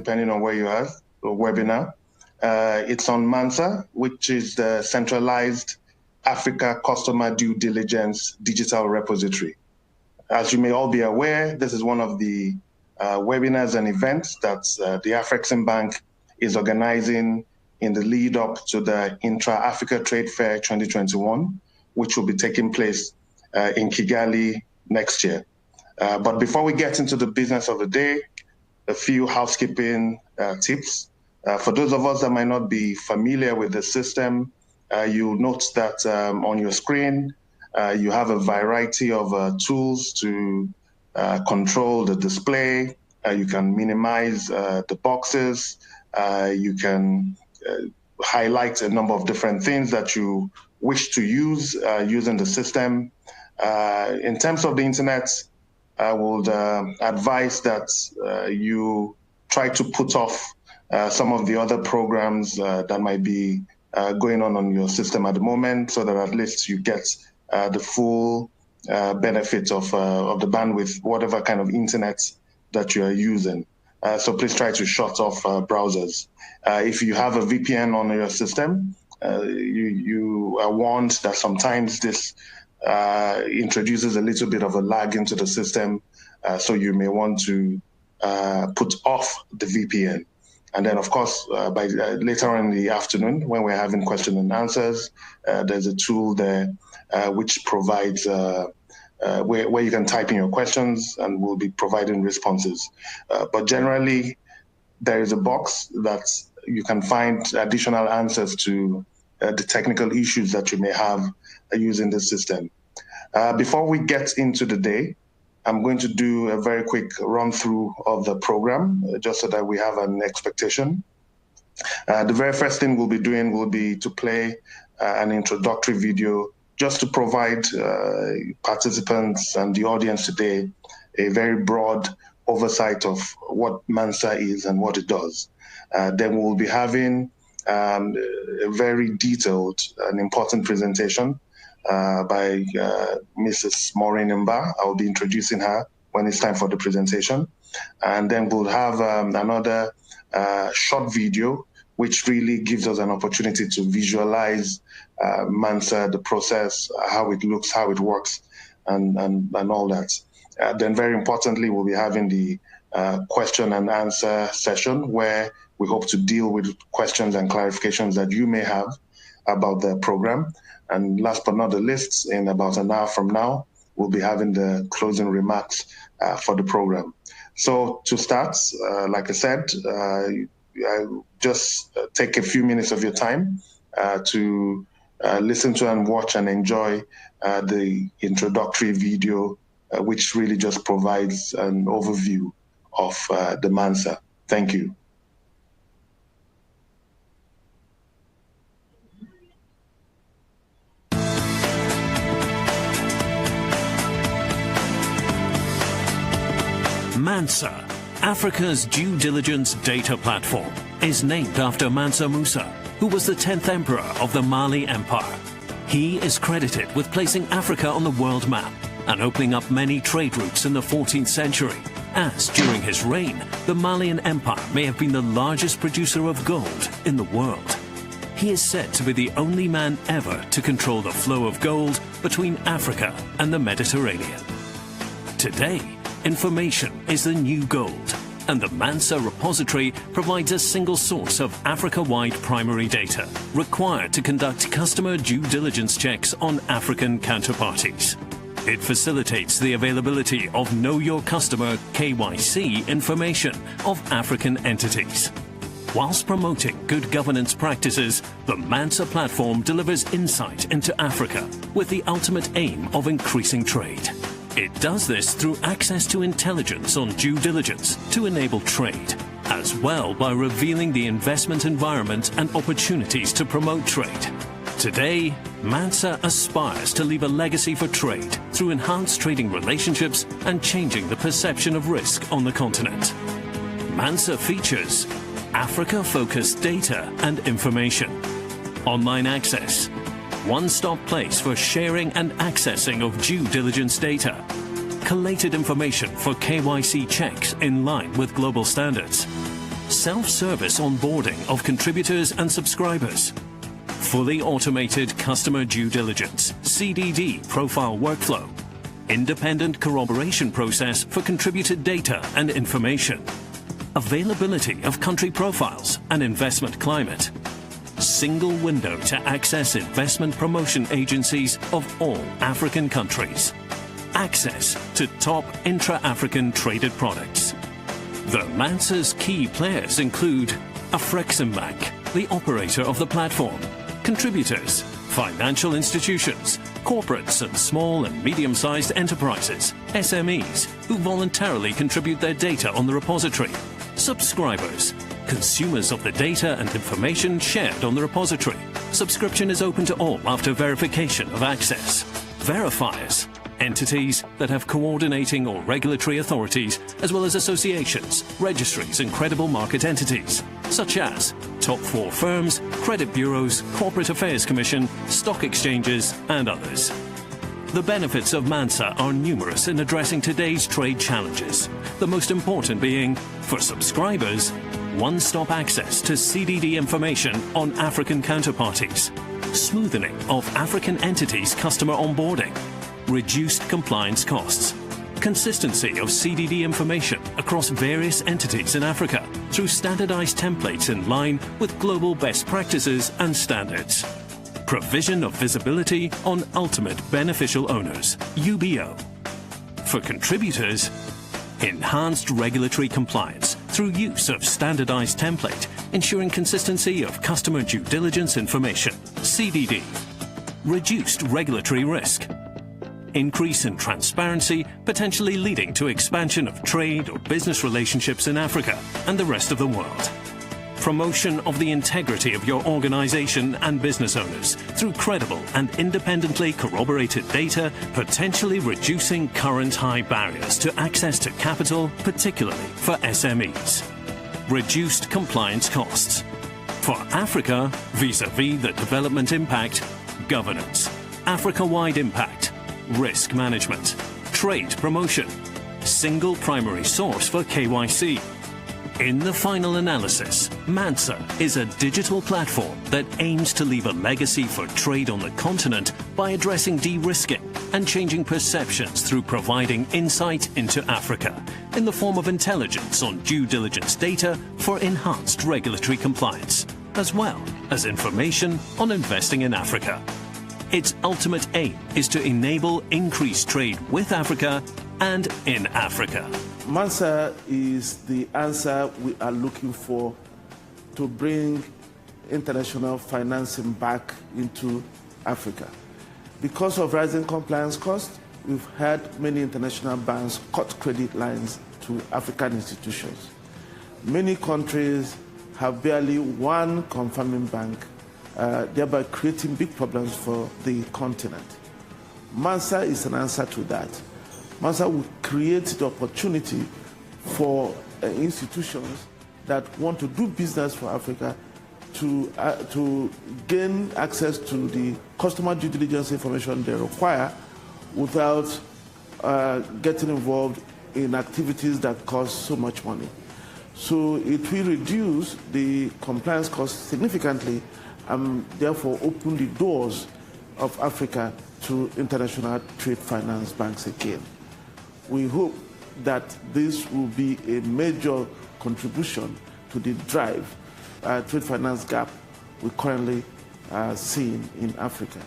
depending on where you are, or webinar. It's on MANSA, which is the Centralized Africa Customer Due Diligence Digital Repository. As you may all be aware, this is one of the webinars and events that the Afrexim Bank is organizing in the lead up to the Intra-Africa Trade Fair 2021, which will be taking place in Kigali next year. But before we get into the business of the day, a few housekeeping tips. For those of us that might not be familiar with the system, you'll note that on your screen, you have a variety of tools to control the display. You can minimize the boxes. You can highlight a number of different things that you wish to use using the system. In terms of the internet, I would advise that you try to put off some of the other programs that might be going on your system at the moment, so that at least you get the full benefit of the bandwidth, whatever kind of internet that you are using. So please try to shut off browsers. If you have a VPN on your system, you are warned that sometimes this introduces a little bit of a lag into the system, so you may want to put off the VPN. And then, of course, by later on in the afternoon, when we're having question and answers, there's a tool there which provides where you can type in your questions, and we'll be providing responses. But generally, there is a box that you can find additional answers to the technical issues that you may have using the system. Before we get into the day, I'm going to do a very quick run through of the program, just so that we have an expectation. The very first thing we'll be doing will be to play an introductory video, just to provide participants and the audience today a very broad oversight of what MANSA is and what it does. Then we'll be having a very detailed and important presentation by Mrs. Maureen Mba. I'll be introducing her when it's time for the presentation. And then we'll have another short video, which really gives us an opportunity to visualize MANSA, the process, how it looks, how it works, and all that. Then very importantly, we'll be having the question and answer session, where we hope to deal with questions and clarifications that you may have about the program. And last but not the least, in about an hour from now, we'll be having the closing remarks for the program. So to start, like I said, just take a few minutes of your time to listen to and watch and enjoy the introductory video, which really just provides an overview of the MANSA. Thank you. MANSA, Africa's due diligence data platform, is named after Mansa Musa, who was the 10th emperor of the Mali Empire. He is credited with placing Africa on the world map and opening up many trade routes in the 14th century, as during his reign, the Malian Empire may have been the largest producer of gold in the world. He is said to be the only man ever to control the flow of gold between Africa and the Mediterranean. Today, information is the new gold, and the MANSA repository provides a single source of Africa-wide primary data required to conduct customer due diligence checks on African counterparties. It facilitates the availability of Know Your Customer (KYC) information of African entities. Whilst promoting good governance practices, the MANSA platform delivers insight into Africa with the ultimate aim of increasing trade. It does this through access to intelligence on due diligence to enable trade, as well by revealing the investment environment and opportunities to promote trade. Today, MANSA aspires to leave a legacy for trade through enhanced trading relationships and changing the perception of risk on the continent. MANSA features Africa-focused data and information, online access, one-stop place for sharing and accessing of due diligence data, collated information for KYC checks in line with global standards, self-service onboarding of contributors and subscribers, fully automated customer due diligence, CDD profile workflow, independent corroboration process for contributed data and information, availability of country profiles and investment climate, single window to access investment promotion agencies of all African countries, access to top intra-African traded products. The Mansa's key players include Afreximbank, the operator of the platform, contributors, financial institutions, corporates and small and medium-sized enterprises, SMEs, who voluntarily contribute their data on the repository, subscribers, consumers of the data and information shared on the repository. Subscription is open to all after verification of access. Verifiers, entities that have coordinating or regulatory authorities, as well as associations, registries and credible market entities, such as top 4 firms, credit bureaus, corporate affairs commission, stock exchanges and others. The benefits of Mansa are numerous in addressing today's trade challenges, the most important being, for subscribers, one-stop access to CDD information on African counterparties, smoothening of African entities' customer onboarding, reduced compliance costs, consistency of CDD information across various entities in Africa through standardized templates in line with global best practices and standards, provision of visibility on ultimate beneficial owners, UBO. For contributors, enhanced regulatory compliance through use of standardized template, ensuring consistency of customer due diligence information, CDD, reduced regulatory risk, increase in transparency, potentially leading to expansion of trade or business relationships in Africa and the rest of the world. Promotion of the integrity of your organization and business owners through credible and independently corroborated data, potentially reducing current high barriers to access to capital, particularly for SMEs. Reduced compliance costs. For Africa, vis-à-vis the development impact, governance, Africa-wide impact, risk management, trade promotion, single primary source for KYC. In the final analysis, Mansa is a digital platform that aims to leave a legacy for trade on the continent by addressing de-risking and changing perceptions through providing insight into Africa in the form of intelligence on due diligence data for enhanced regulatory compliance, as well as information on investing in Africa. Its ultimate aim is to enable increased trade with Africa and in Africa. Mansa is the answer we are looking for to bring international financing back into Africa. Because of rising compliance costs, we've had many international banks cut credit lines to African institutions. Many countries have barely one confirming bank, thereby creating big problems for the continent. Mansa is an answer to that. Mansa will create the opportunity for institutions that want to do business for Africa to gain access to the customer due diligence information they require without getting involved in activities that cost so much money. So it will reduce the compliance costs significantly and therefore open the doors of Africa to international trade finance banks again. We hope that this will be a major contribution to the drive trade finance gap we currently seeing in Africa.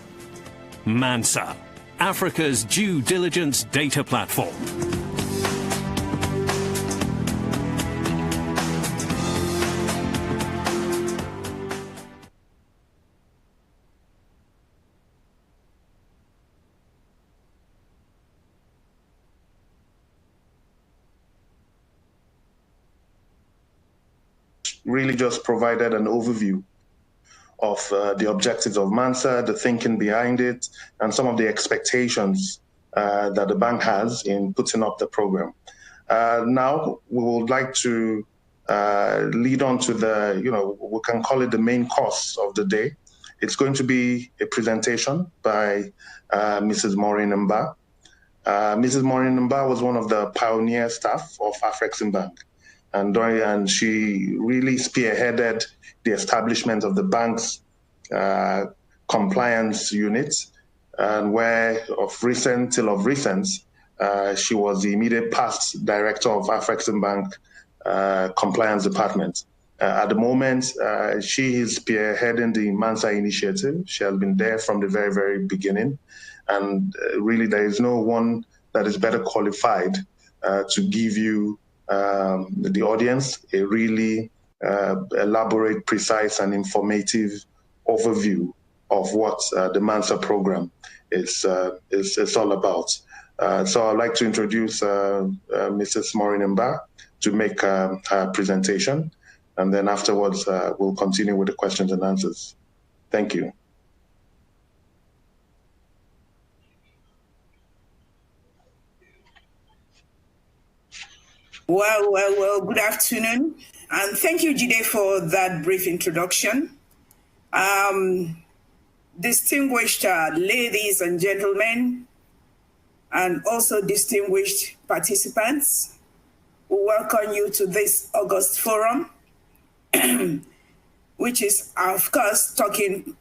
Mansa, Africa's due diligence data platform. Really just provided an overview of the objectives of Mansa, the thinking behind it, and some of the expectations that the bank has in putting up the program. Now, we would like to lead on to the, we can call it the main course of the day. It's going to be a presentation by Mrs. Maureen Mba. Mrs. Maureen Mba was one of the pioneer staff of Afreximbank. and she really spearheaded the establishment of the bank's compliance unit, and where till of recent, she was the immediate past director of Afrexim Bank compliance department. At the moment, she is spearheading the Mansa initiative. She has been there from the very, very beginning. And really, there is no one that is better qualified to give you, the audience, a really elaborate, precise, and informative overview of what the Mansa program is all about. So I'd like to introduce Mrs. Maureen Mba to make her presentation, and then afterwards we'll continue with the questions and answers. Thank you. Well, good afternoon. And thank you, Jide, for that brief introduction. Distinguished ladies and gentlemen, and also distinguished participants, we welcome you to this August forum, which is, of course, talking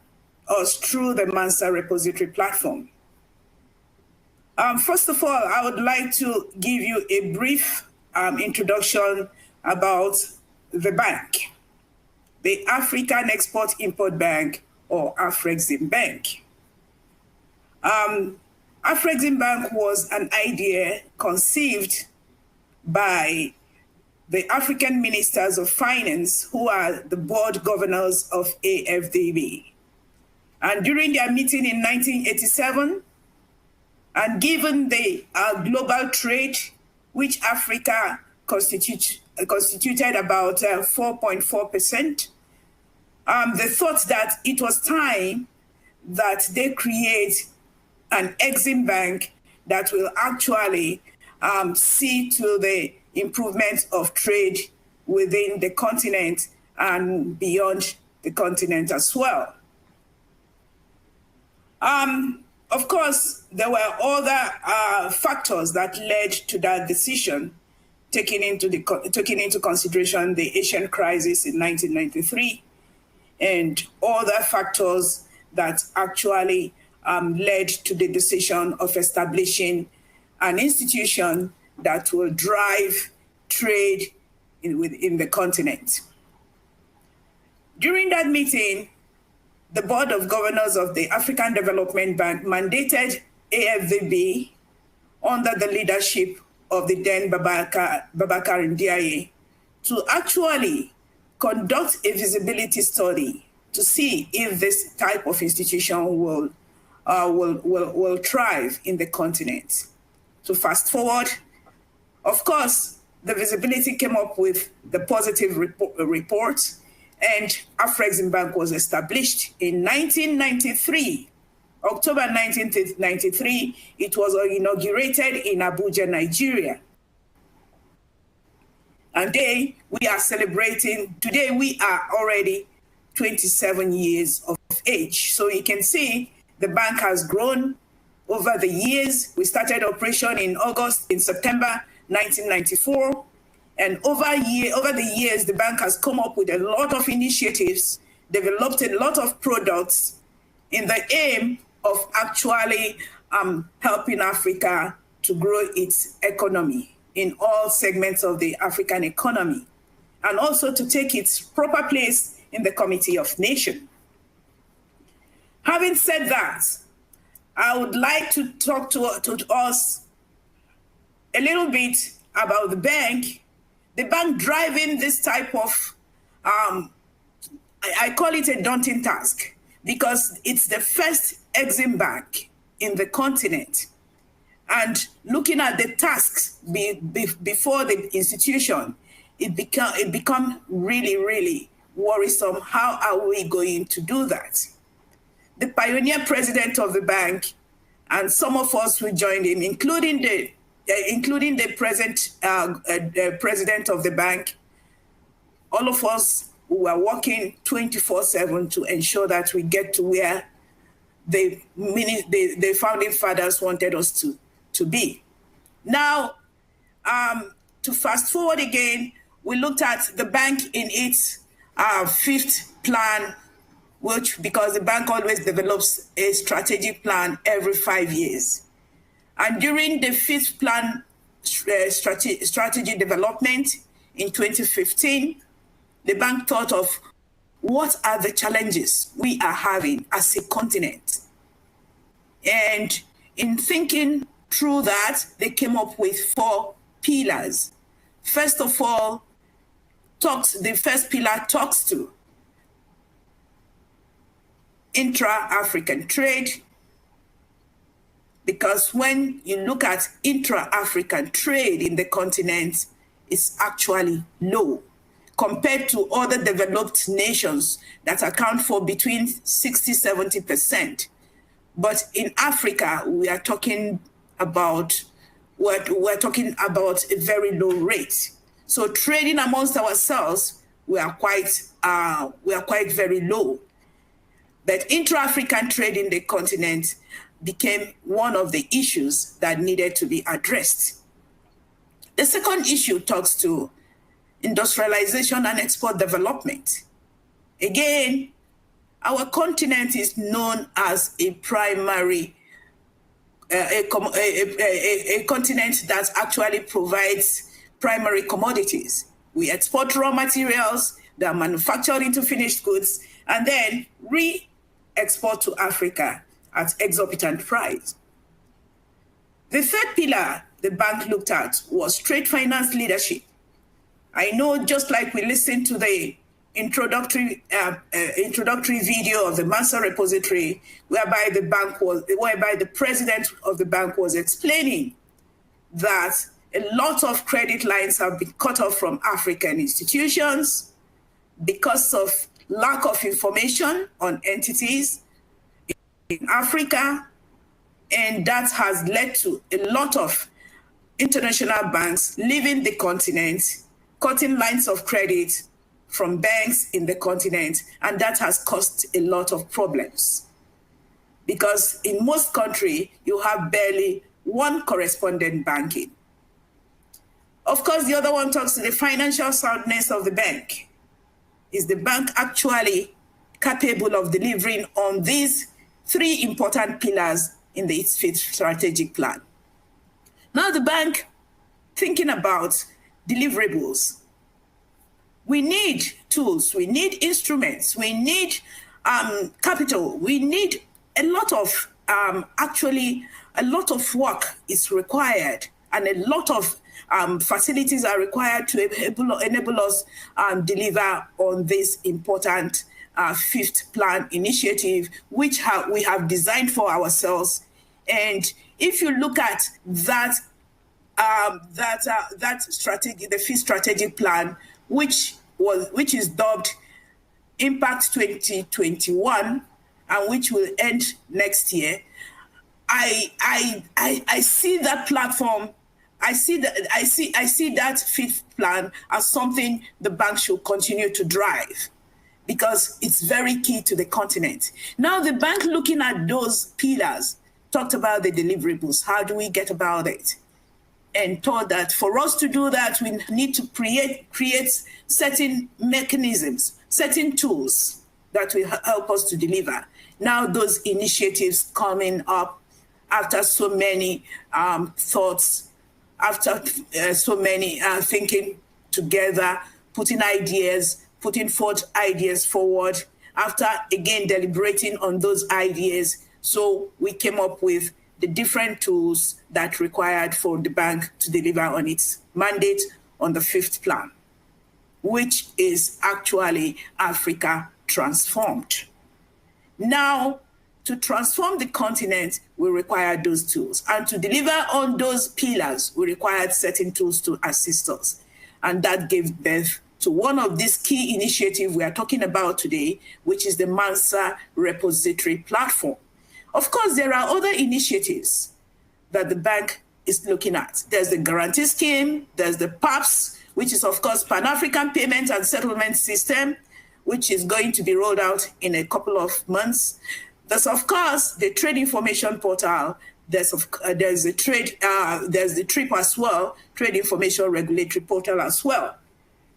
us through the Mansa repository platform. First of all, I would like to give you a brief introduction about the bank, the African Export-Import Bank, or Afrexim Bank. Afrexim Bank was an idea conceived by the African Ministers of Finance, who are the board governors of AFDB. And during their meeting in 1987, and given the global trade, which Africa constituted about 4.4%, they thought that it was time that they create an Exim Bank that will actually see to the improvement of trade within the continent and beyond the continent as well. Of course, there were other factors that led to that decision, taking into consideration the Asian crisis in 1993 and other factors that actually led to the decision of establishing an institution that will drive trade within the continent. During that meeting, the Board of Governors of the African Development Bank mandated AFDB, under the leadership of the then Babakar Ndiaye, to actually conduct a visibility study to see if this type of institution will thrive in the continent. To fast forward, of course, the visibility came up with the positive report, and Afrexim Bank was established in 1993. October 1993, it was inaugurated in Abuja, Nigeria. And today, we are already 27 years of age. So you can see the bank has grown over the years. We started operation in September 1994. And over the years, the bank has come up with a lot of initiatives, developed a lot of products in the aim of actually helping Africa to grow its economy in all segments of the African economy, and also to take its proper place in the Committee of Nations. Having said that, I would like to talk to us a little bit about the bank driving this type of, I call it a daunting task, because it's the first Exim Bank in the continent. And looking at the tasks before the institution, it become really, really worrisome. How are we going to do that? The pioneer president of the bank, and some of us who joined him, including the present president of the bank, all of us who are working 24/7 to ensure that we get to where the founding fathers wanted us to be. Now, to fast forward again, we looked at the bank in its fifth plan, which, because the bank always develops a strategic plan every 5 years. And during the fifth plan strategy development in 2015, the bank thought of what are the challenges we are having as a continent. And in thinking through that, they came up with 4 pillars. First of all, the first pillar talks to intra-African trade, because when you look at intra-African trade in the continent, it's actually low compared to other developed nations that account for between 60–70%. But in Africa, we are talking about a very low rate. So trading amongst ourselves, we are quite very low. But intra-African trade in the continent became one of the issues that needed to be addressed. The second issue talks to industrialization and export development. Again, our continent is known as a primary, a continent that actually provides primary commodities. We export raw materials that are manufactured into finished goods and then re-export to Africa at exorbitant price. The third pillar the bank looked at was trade finance leadership. I know, just like we listened to the introductory video of the Mansa repository, whereby the president of the bank was explaining that a lot of credit lines have been cut off from African institutions because of lack of information on entities in Africa, and that has led to a lot of international banks leaving the continent, cutting lines of credit from banks in the continent, and that has caused a lot of problems. Because in most countries, you have barely one correspondent banking. Of course, the other one talks to the financial soundness of the bank. Is the bank actually capable of delivering on these 3 important pillars in its fifth strategic plan? Now the bank, thinking about deliverables, we need tools, we need instruments, we need capital, we need a lot of, a lot of work is required, and a lot of facilities are required to enable us deliver on this important fifth plan initiative, which we have designed for ourselves. And if you look at that strategy, the fifth strategic plan, which is dubbed Impact 2021, and which will end next year, I see that platform. I see that fifth plan as something the bank should continue to drive, because it's very key to the continent. Now, the bank, looking at those pillars, talked about the deliverables. How do we get about it? And thought that for us to do that, we need to create certain mechanisms, certain tools that will help us to deliver. Now, those initiatives coming up after so many thoughts, after so many thinking together, putting forth ideas forward, after again deliberating on those ideas. So we came up with the different tools that required for the bank to deliver on its mandate on the fifth plan, which is actually Africa Transformed. Now, to transform the continent, we required those tools. And to deliver on those pillars, we required certain tools to assist us. And that gave birth to one of these key initiatives we are talking about today, which is the Mansa repository platform. Of course, there are other initiatives that the bank is looking at. There's the guarantee scheme, there's the PAPS, which is, of course, Pan-African Payment and Settlement System, which is going to be rolled out in a couple of months. There's, of course, the Trade Information Portal. There's the TRIP as well, Trade Information Regulatory Portal as well.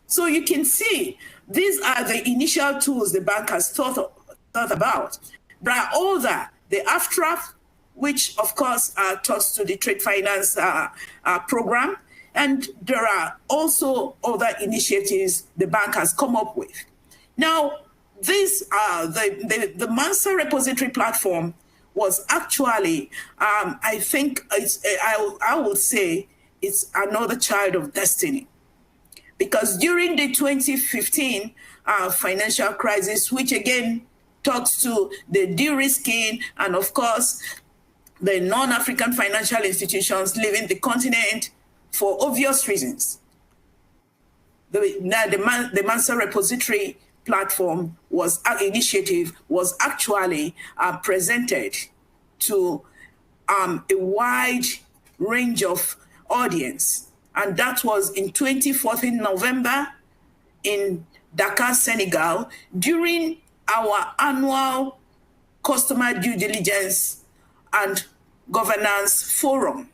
So you can see these are the initial tools the bank has thought about. There are other, the AFTRAF, which of course are taught to the trade finance program. And there are also other initiatives the bank has come up with. Now, this the Mansa repository platform was actually, I think, I would say it's another child of destiny. Because during the 2015 financial crisis, which again talks to the de-risking and of course the non-African financial institutions leaving the continent for obvious reasons, the Mansa repository platform initiative was actually presented to a wide range of audience. And that was in 2014 November in Dakar, Senegal, during our annual Customer Due Diligence and Governance Forum.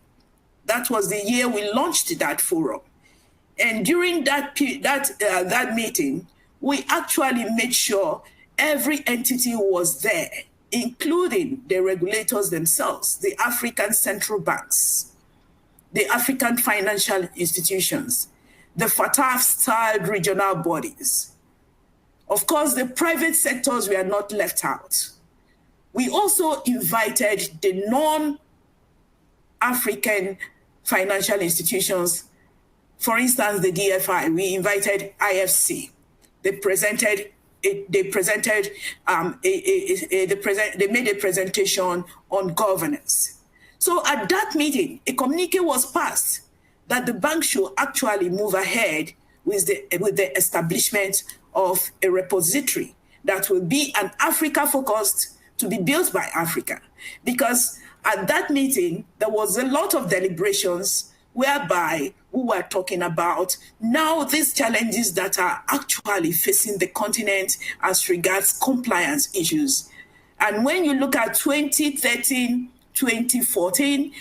That was the year we launched that forum. And during that meeting, we actually made sure every entity was there, including the regulators themselves, the African central banks, the African financial institutions, the FATF-styled regional bodies. Of course, the private sectors were not left out. We also invited the non-African financial institutions. For instance, the DFI, we invited IFC. They made a presentation on governance. So at that meeting, a communique was passed that the bank should actually move ahead with the establishment of a repository that will be an Africa-focused, to be built by Africa. Because at that meeting, there was a lot of deliberations whereby we were talking about now these challenges that are actually facing the continent as regards compliance issues. And when you look at 2013, 2014,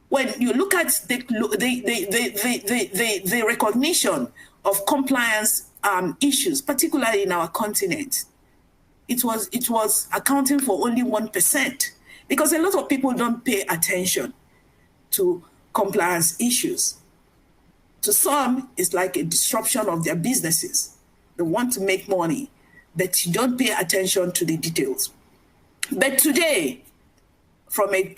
when you look at the recognition of compliance issues, particularly in our continent, it was accounting for only 1%, because a lot of people don't pay attention to compliance issues. To some, it's like a disruption of their businesses. They want to make money, but you don't pay attention to the details. But today, from a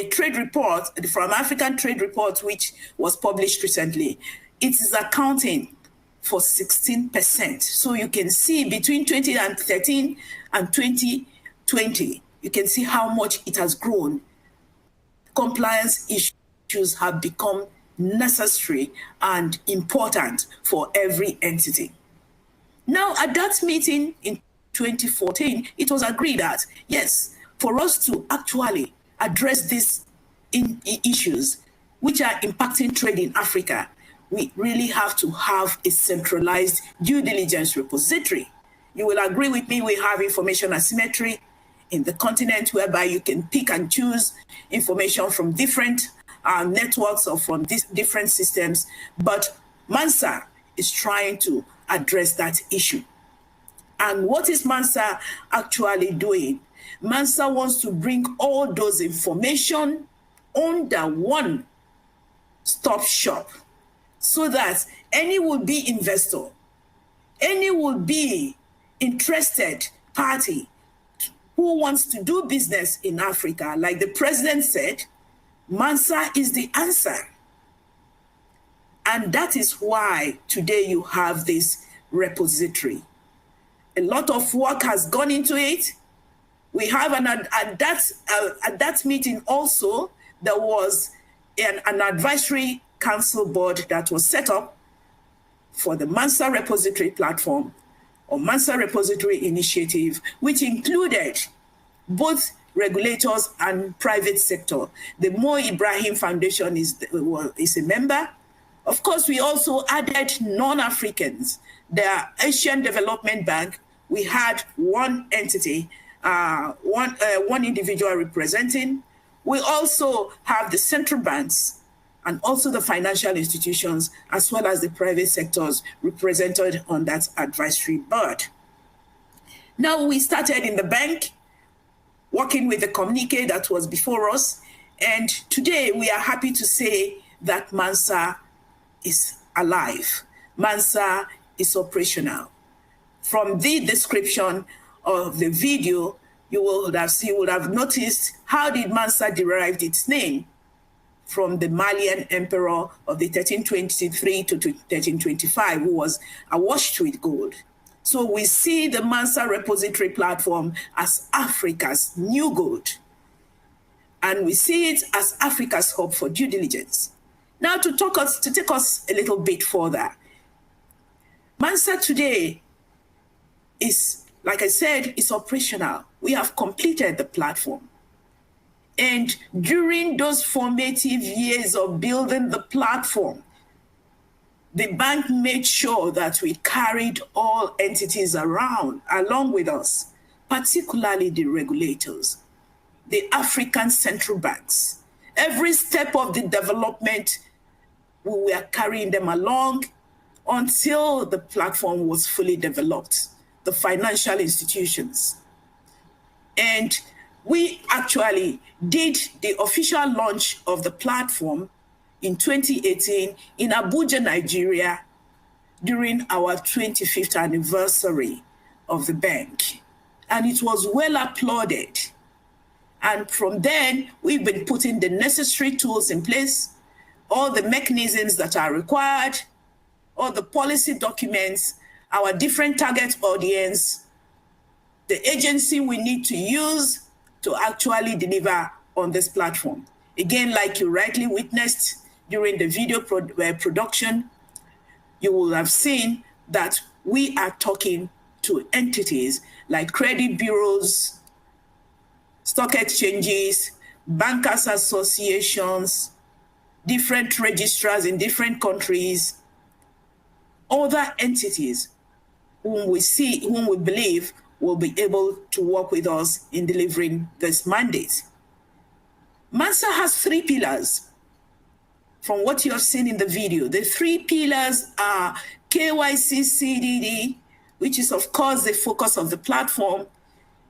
trade report, from African Trade Report, which was published recently, it is accounting for 16%. So you can see between 2013 and 2020, you can see how much it has grown. Compliance issues have become necessary and important for every entity. Now, at that meeting in 2014, it was agreed that, yes, for us to actually address these issues which are impacting trade in Africa, we really have to have a centralized due diligence repository. You will agree with me, we have information asymmetry in the continent whereby you can pick and choose information from different networks or from different systems, but Mansa is trying to address that issue. And what is Mansa actually doing? Mansa wants to bring all those information under one stop shop so that any would-be investor, any would-be interested party who wants to do business in Africa, like the president said, Mansa is the answer. And that is why today you have this repository. A lot of work has gone into it. We have at that meeting also, there was an advisory council board that was set up for the Mansa repository platform or Mansa repository initiative, which included both regulators and private sector. The Mo Ibrahim Foundation is a member. Of course, we also added non-Africans. The Asian Development Bank, we had one entity, one individual representing. We also have the central banks, and also the financial institutions, as well as the private sectors represented on that advisory board. Now, we started in the bank, working with the communique that was before us, and today we are happy to say that Mansa is alive. Mansa is operational. From the description of the video, you would have noticed how did Mansa derive its name from the Malian emperor of the 1323 to 1325, who was awash with gold. So we see the Mansa repository platform as Africa's new gold. And we see it as Africa's hub for due diligence. Now to take us a little bit further, Mansa today is, like I said, is operational. We have completed the platform. And during those formative years of building the platform, the bank made sure that we carried all entities along with us, particularly the regulators, the African central banks. Every step of the development, we were carrying them along until the platform was fully developed, the financial institutions. And we actually did the official launch of the platform in 2018 in Abuja, Nigeria, during our 25th anniversary of the bank. And it was well applauded. And from then, we've been putting the necessary tools in place, all the mechanisms that are required, all the policy documents, our different target audience, the agency we need to use to actually deliver on this platform. Again, like you rightly witnessed during the video production, you will have seen that we are talking to entities like credit bureaus, stock exchanges, bankers associations, different registrars in different countries, other entities whom we believe will be able to work with us in delivering this mandate. Mansa has 3 pillars. From what you have seen in the video, the 3 pillars are KYC CDD, which is of course the focus of the platform.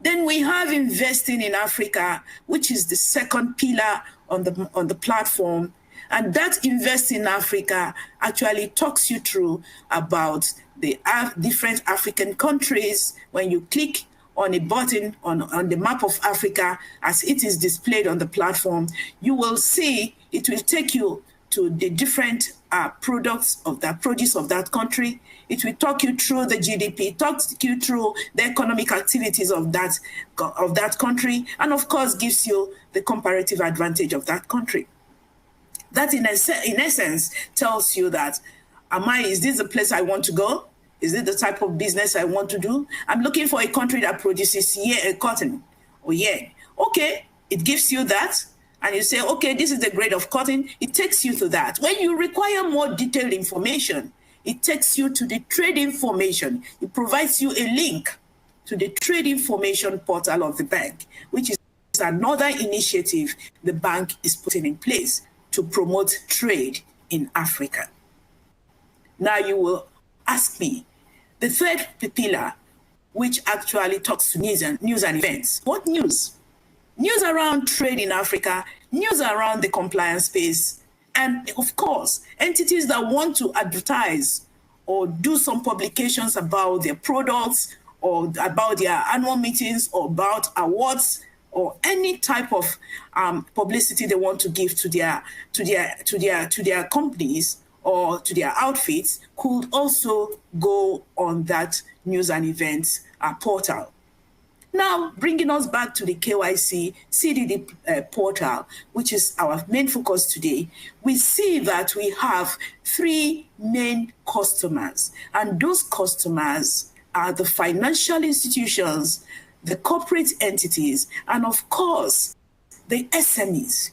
Then we have investing in Africa, which is the second pillar on the platform. And that Invest in Africa actually talks you through about the different African countries. When you click on a button on the map of Africa, as it is displayed on the platform, you will see it will take you to the different products of that produce of that country. It will talk you through the GDP, talk you through the economic activities of that country, and of course gives you the comparative advantage of that country. That in essence tells you that, is this the place I want to go? Is it the type of business I want to do? I'm looking for a country that produces cotton or yen. Okay, it gives you that. And you say, okay, this is the grade of cotton. It takes you to that. When you require more detailed information, it takes you to the trade information. It provides you a link to the trade information portal of the bank, which is another initiative the bank is putting in place to promote trade in Africa. Now you will ask me, the third pillar, which actually talks to news and events. What news? News around trade in Africa, news around the compliance space, and of course, entities that want to advertise or do some publications about their products or about their annual meetings or about awards or any type of publicity they want to give to their companies or to their outfits could also go on that news and events portal. Now, bringing us back to the KYC CDD portal, which is our main focus today, we see that we have 3 main customers, and those customers are the financial institutions, the corporate entities, and of course, the SMEs.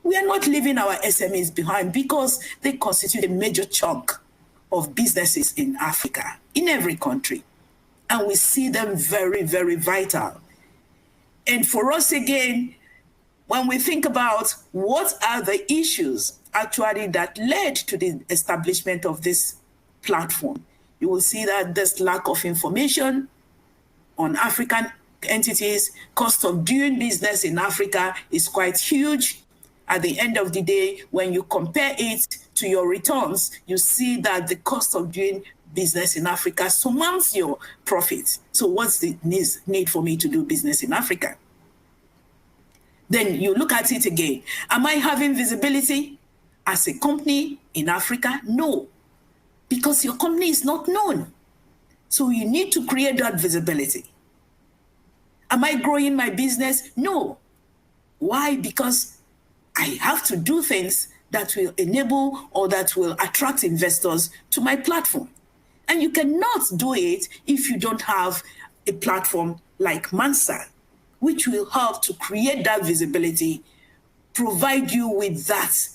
We are not leaving our SMEs behind because they constitute a major chunk of businesses in Africa, in every country. And we see them very, very vital. And for us, again, when we think about what are the issues actually that led to the establishment of this platform. You will see that this lack of information on African entities, cost of doing business in Africa is quite huge. At the end of the day, when you compare it to your returns, you see that the cost of doing business in Africa surmounts your profits. So what's the need for me to do business in Africa? Then you look at it again. Am I having visibility as a company in Africa? No, because your company is not known. So you need to create that visibility. Am I growing my business? No. Why? Because I have to do things that will enable or that will attract investors to my platform. And you cannot do it if you don't have a platform like Mansa, which will help to create that visibility, provide you with that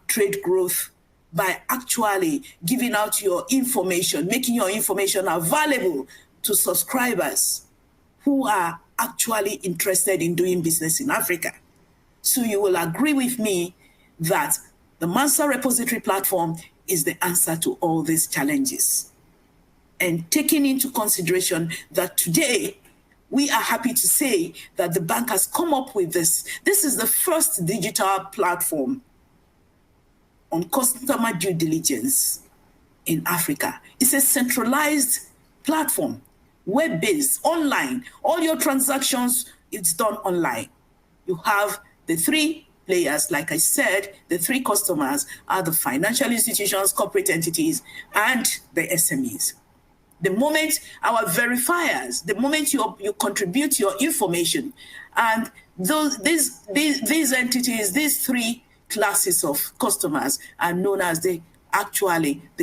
trade growth by actually giving out your information, making your information available to subscribers who are actually interested in doing business in Africa. So you will agree with me that the Mansa repository platform is the answer to all these challenges. And taking into consideration that today, we are happy to say that the bank has come up with this. This is the first digital platform on customer due diligence in Africa. It's a centralized platform, web-based, online. All your transactions, it's done online. You have the three players, like I said, the three customers are the financial institutions, corporate entities, and the SMEs. The moment our verifiers, the moment you contribute your information, and these entities, these three classes of customers are known as the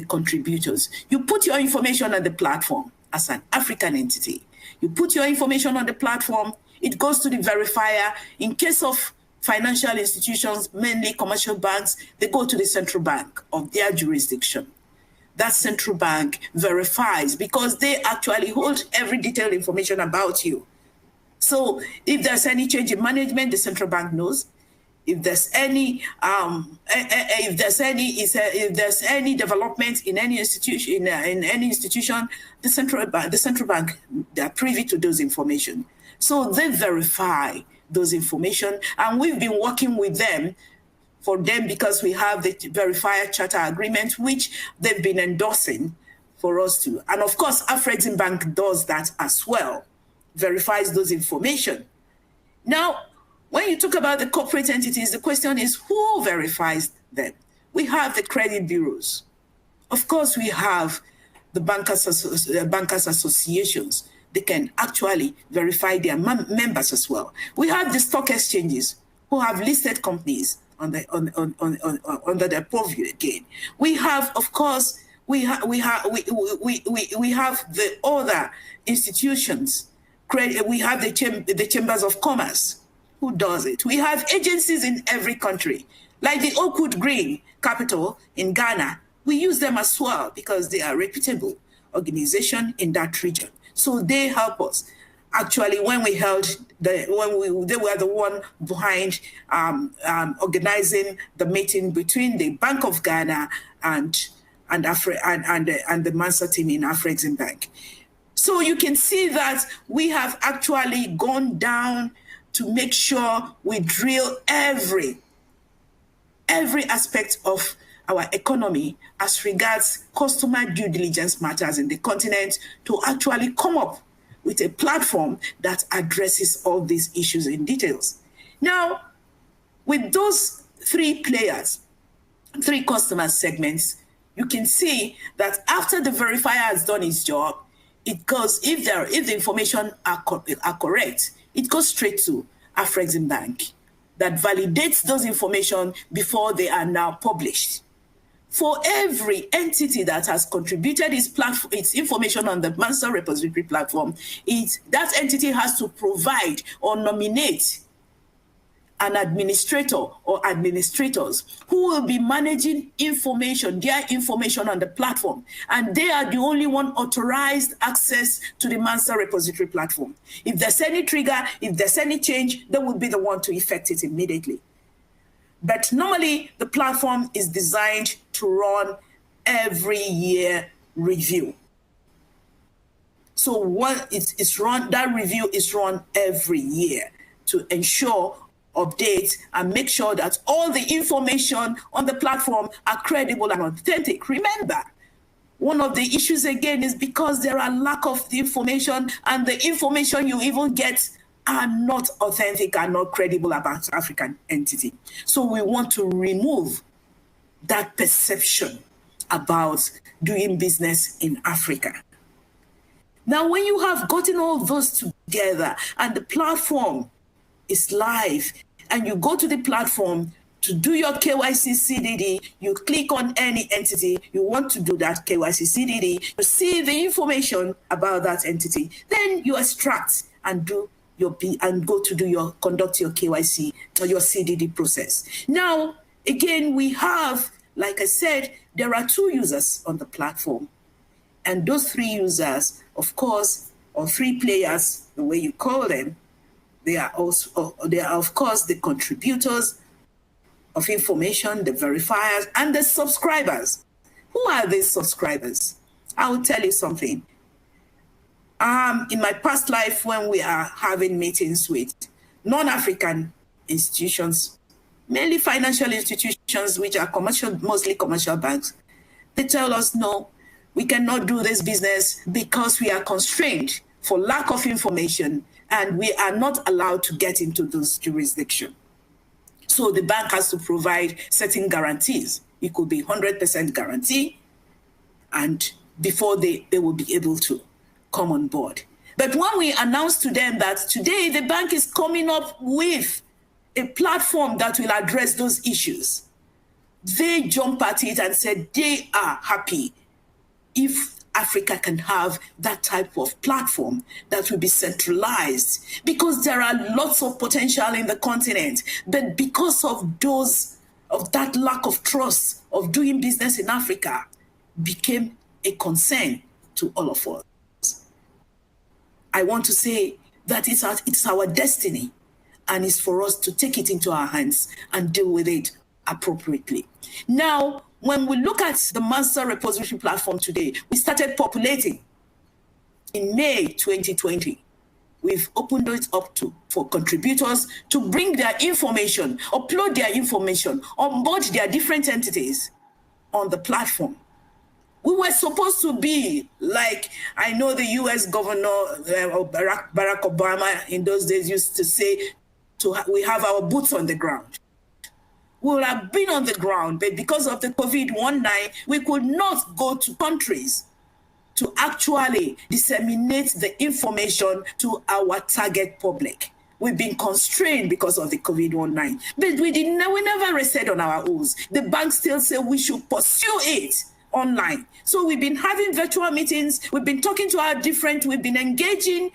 contributors. You put your information on the platform as an African entity. You put your information on the platform, it goes to the verifier. In case of financial institutions, mainly commercial banks, they go to the central bank of their jurisdiction. That central bank verifies because they actually hold every detailed information about you. So if there's any change in management, the central bank knows. If there's any development in any institution, the central bank, they are privy to those information. So they verify those information, and we've been working with them because we have the verifier charter agreement, which they've been endorsing for us to. And of course, Afreximbank does that as well, verifies those information. Now, when you talk about the corporate entities, the question is who verifies them? We have the credit bureaus. Of course, we have the bankers associations. They can actually verify their members as well. We have the stock exchanges who have listed companies under their purview again. We have, of course, we have the other institutions. We have the chambers of commerce. Who does it? We have agencies in every country, like the Oakwood Green Capital in Ghana. We use them as well because they are a reputable organization in that region. So they help us. Actually, when we held they were the one behind organizing the meeting between the Bank of Ghana and the Mansa team in Afreximbank. So you can see that we have actually gone down to make sure we drill every aspect of our economy as regards customer due diligence matters in the continent to actually come up with a platform that addresses all these issues in details. Now, with those three players, three customer segments, you can see that after the verifier has done its job, it goes, if the information are correct, it goes straight to Afreximbank that validates those information before they are now published. For every entity that has contributed its information on the Mansa repository platform, that entity has to provide or nominate an administrator or administrators who will be managing their information on the platform. And they are the only one authorized access to the Mansa repository platform. If there's any trigger, if there's any change, they will be the one to effect it immediately. But normally, the platform is designed to run every year review. So it's run, that review is run every year to ensure, update, and make sure that all the information on the platform are credible and authentic. Remember, one of the issues again is because there are lack of the information, and the information you even get are not authentic and not credible about African entity. So we want to remove that perception about doing business in Africa. Now, when you have gotten all those together and the platform is live, and you go to the platform to do your KYC CDD, you click on any entity you want to do that KYC CDD, you see the information about that entity, then you extract and do your conduct your KYC or your CDD process. Now, again, we have, like I said, there are 2 users on the platform, and those 3 users, of course, or 3 players, the way you call them, they are of course the contributors of information, the verifiers, and the subscribers. Who are these subscribers? I will tell you something. In my past life, when we are having meetings with non-African institutions, mainly financial institutions, which are commercial, mostly commercial banks, they tell us, no, we cannot do this business because we are constrained for lack of information, and we are not allowed to get into those jurisdictions. So the bank has to provide certain guarantees. It could be 100% guarantee, and before they will be able to come on board. But when we announced to them that today the bank is coming up with a platform that will address those issues, they jumped at it and said they are happy if Africa can have that type of platform that will be centralized, because there are lots of potential in the continent. But because of that lack of trust of doing business in Africa became a concern to all of us. I want to say that it's our destiny, and it's for us to take it into our hands and deal with it appropriately. Now, when we look at the Master Repository platform today, we started populating in May 2020. We've opened it up for contributors to bring their information, upload their information, onboard their different entities on the platform. We were supposed to be like, I know the US governor, Barack Obama in those days used to say, we have our boots on the ground. We would have been on the ground, but because of the COVID-19, we could not go to countries to actually disseminate the information to our target public. We've been constrained because of the COVID-19, but we never rested on our oars. The bank still said we should pursue it online. So we've been having virtual meetings, we've been talking to we've been engaging.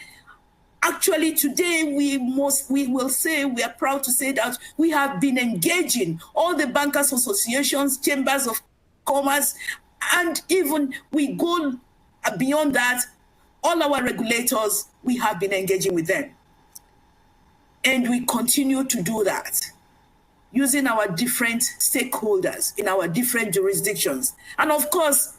Actually, today we are proud to say that we have been engaging all the bankers associations, chambers of commerce, and even we go beyond that, all our regulators, we have been engaging with them. And we continue to do that, using our different stakeholders in our different jurisdictions. And of course,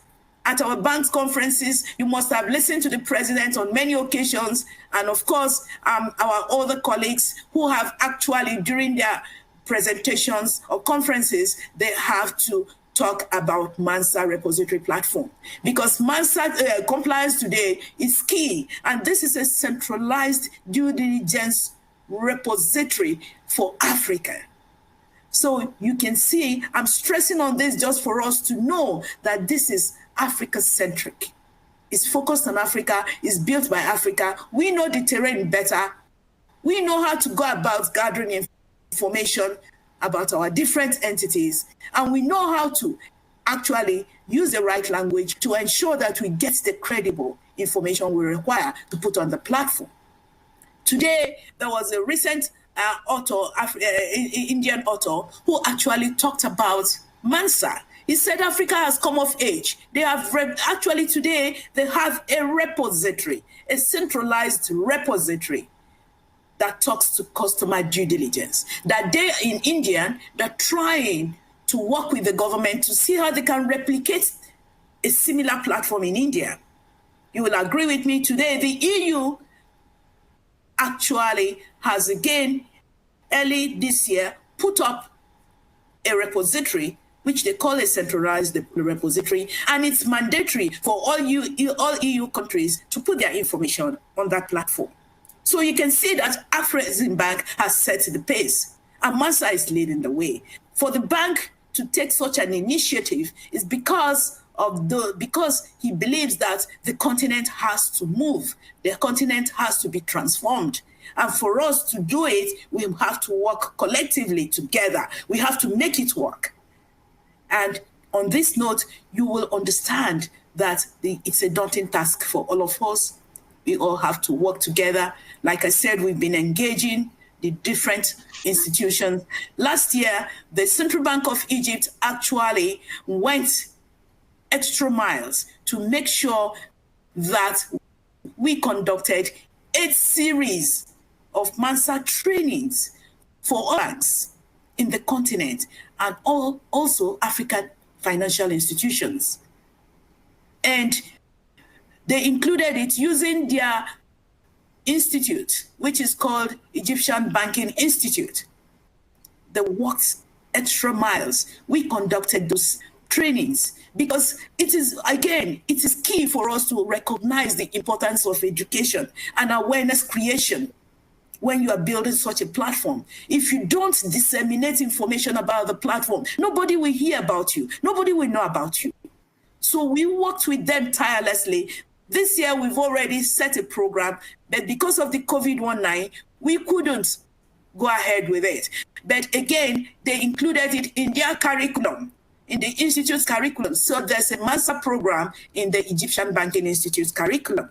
at our bank's conferences, you must have listened to the president on many occasions, and of course, our other colleagues who have actually, during their presentations or conferences, they have to talk about Mansa Repository Platform, because Mansa compliance today is key, and this is a centralized due diligence repository for Africa. So you can see, I'm stressing on this just for us to know that this is Africa-centric. It's focused on Africa, it's built by Africa. We know the terrain better. We know how to go about gathering information about our different entities, and we know how to actually use the right language to ensure that we get the credible information we require to put on the platform. Today, there was a recent Indian author who actually talked about Mansa. He said Africa has come of age. They have actually today they have a repository, a centralized repository that talks to customer due diligence. That they in India, they're trying to work with the government to see how they can replicate a similar platform in India. You will agree with me today, the EU actually has again, early this year, put up a repository, which they call a centralized repository, and it's mandatory for all EU countries to put their information on that platform. So you can see that Afreximbank has set the pace, and Mansa is leading the way. For the bank to take such an initiative is because he believes that the continent has to move, the continent has to be transformed. And for us to do it, we have to work collectively together. We have to make it work. And on this note, you will understand that it's a daunting task for all of us. We all have to work together. Like I said, we've been engaging the different institutions. Last year, the Central Bank of Egypt actually went extra miles to make sure that we conducted 8 series of Mansa trainings for all banks in the continent and also African financial institutions. And they included it using their institute, which is called Egyptian Banking Institute. They worked extra miles. We conducted those trainings because it is key for us to recognize the importance of education and awareness creation when you are building such a platform. If you don't disseminate information about the platform, nobody will hear about you. Nobody will know about you. So we worked with them tirelessly. This year, we've already set a program, but because of the COVID-19, we couldn't go ahead with it. But again, they included it in their curriculum, in the Institute's curriculum. So there's a master program in the Egyptian Banking Institute's curriculum.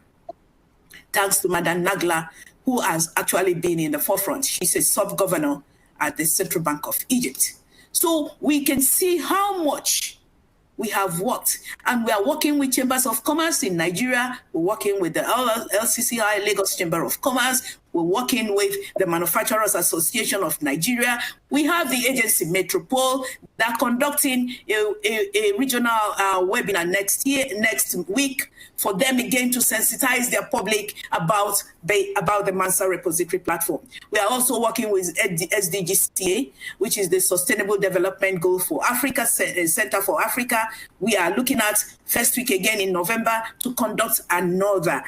Thanks to Madam Nagla, who has actually been in the forefront. She's a sub-governor at the Central Bank of Egypt. So we can see how much we have worked, and we are working with Chambers of Commerce in Nigeria. We're working with the LCCI, Lagos Chamber of Commerce. We're working with the Manufacturers Association of Nigeria. We have the agency Metropole that are conducting a regional webinar next week for them again to sensitize their public about the Mansa repository platform. We are also working with SDGCA, which is the Sustainable Development Goal for Africa, Center for Africa. We are looking at first week again in November to conduct another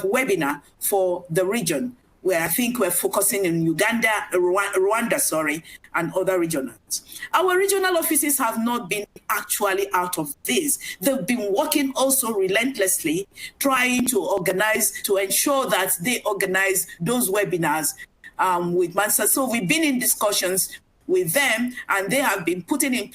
webinar for the region, where I think we're focusing in Rwanda, and other regions. Our regional offices have not been actually out of this. They've been working also relentlessly, trying to organize, to ensure that they organize those webinars with Mansa. So we've been in discussions with them, and they have been trying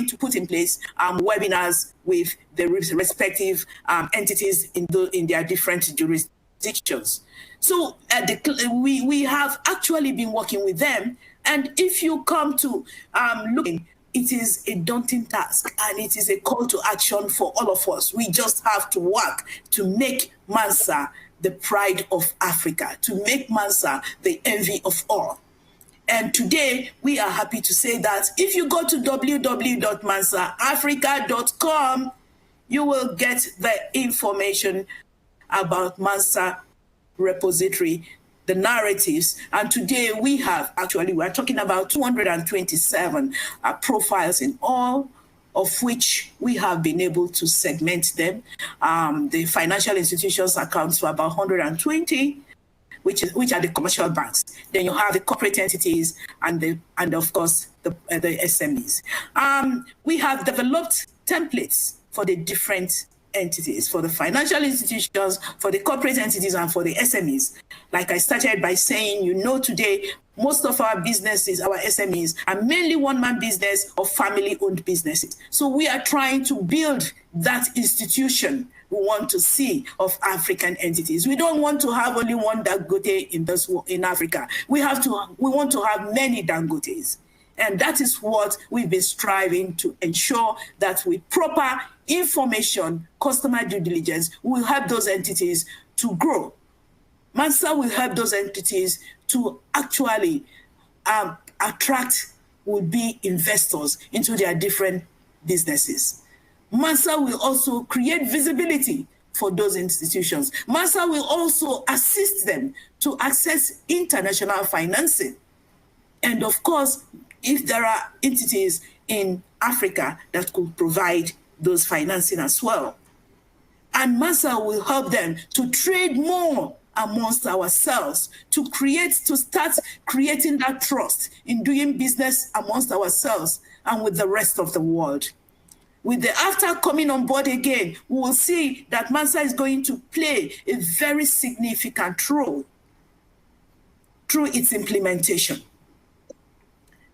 to put in place webinars with the respective entities in their different jurisdictions. So we have actually been working with them. And if you come to looking, it is a daunting task, and it is a call to action for all of us. We just have to work to make Mansa the pride of Africa, to make Mansa the envy of all. And today, we are happy to say that if you go to www.mansaafrica.com, you will get the information about Mansa repository, the narratives. And today we are talking about 227 profiles in all, of which we have been able to segment them. The financial institutions accounts for about 120, which are the commercial banks. Then you have the corporate entities and of course the SMEs. We have developed templates for the different entities, for the financial institutions, for the corporate entities, and for the SMEs. Like I started by saying, today, most of our businesses, our SMEs, are mainly one-man business or family-owned businesses. So we are trying to build that institution we want to see of African entities. We don't want to have only one Dangote in Africa. We want to have many Dangotes. And that is what we've been striving to ensure, that with proper information, customer due diligence, will help those entities to grow. Mansa will help those entities to actually attract would-be investors into their different businesses. Mansa will also create visibility for those institutions. Mansa will also assist them to access international financing. And of course, if there are entities in Africa that could provide those financing as well. And Mansa will help them to trade more amongst ourselves, to start creating that trust in doing business amongst ourselves and with the rest of the world. With the after coming on board again, we will see that Mansa is going to play a very significant role through its implementation.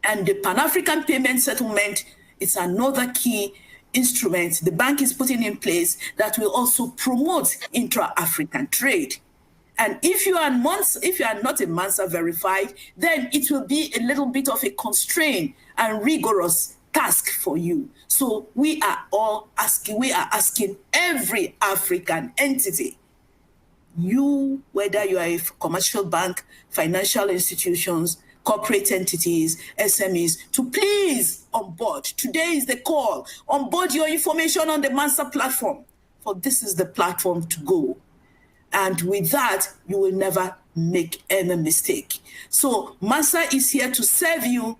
And the Pan-African Payment Settlement is another key instrument the bank is putting in place that will also promote intra-African trade. And if you are not a Mansa verified, then it will be a little bit of a constraint and rigorous task for you. So we are asking every African entity, whether you are a commercial bank, financial institutions, corporate entities, SMEs, to please onboard. Today is the call. Onboard your information on the Mansa platform, for this is the platform to go. And with that, you will never make any mistake. So Mansa is here to serve you,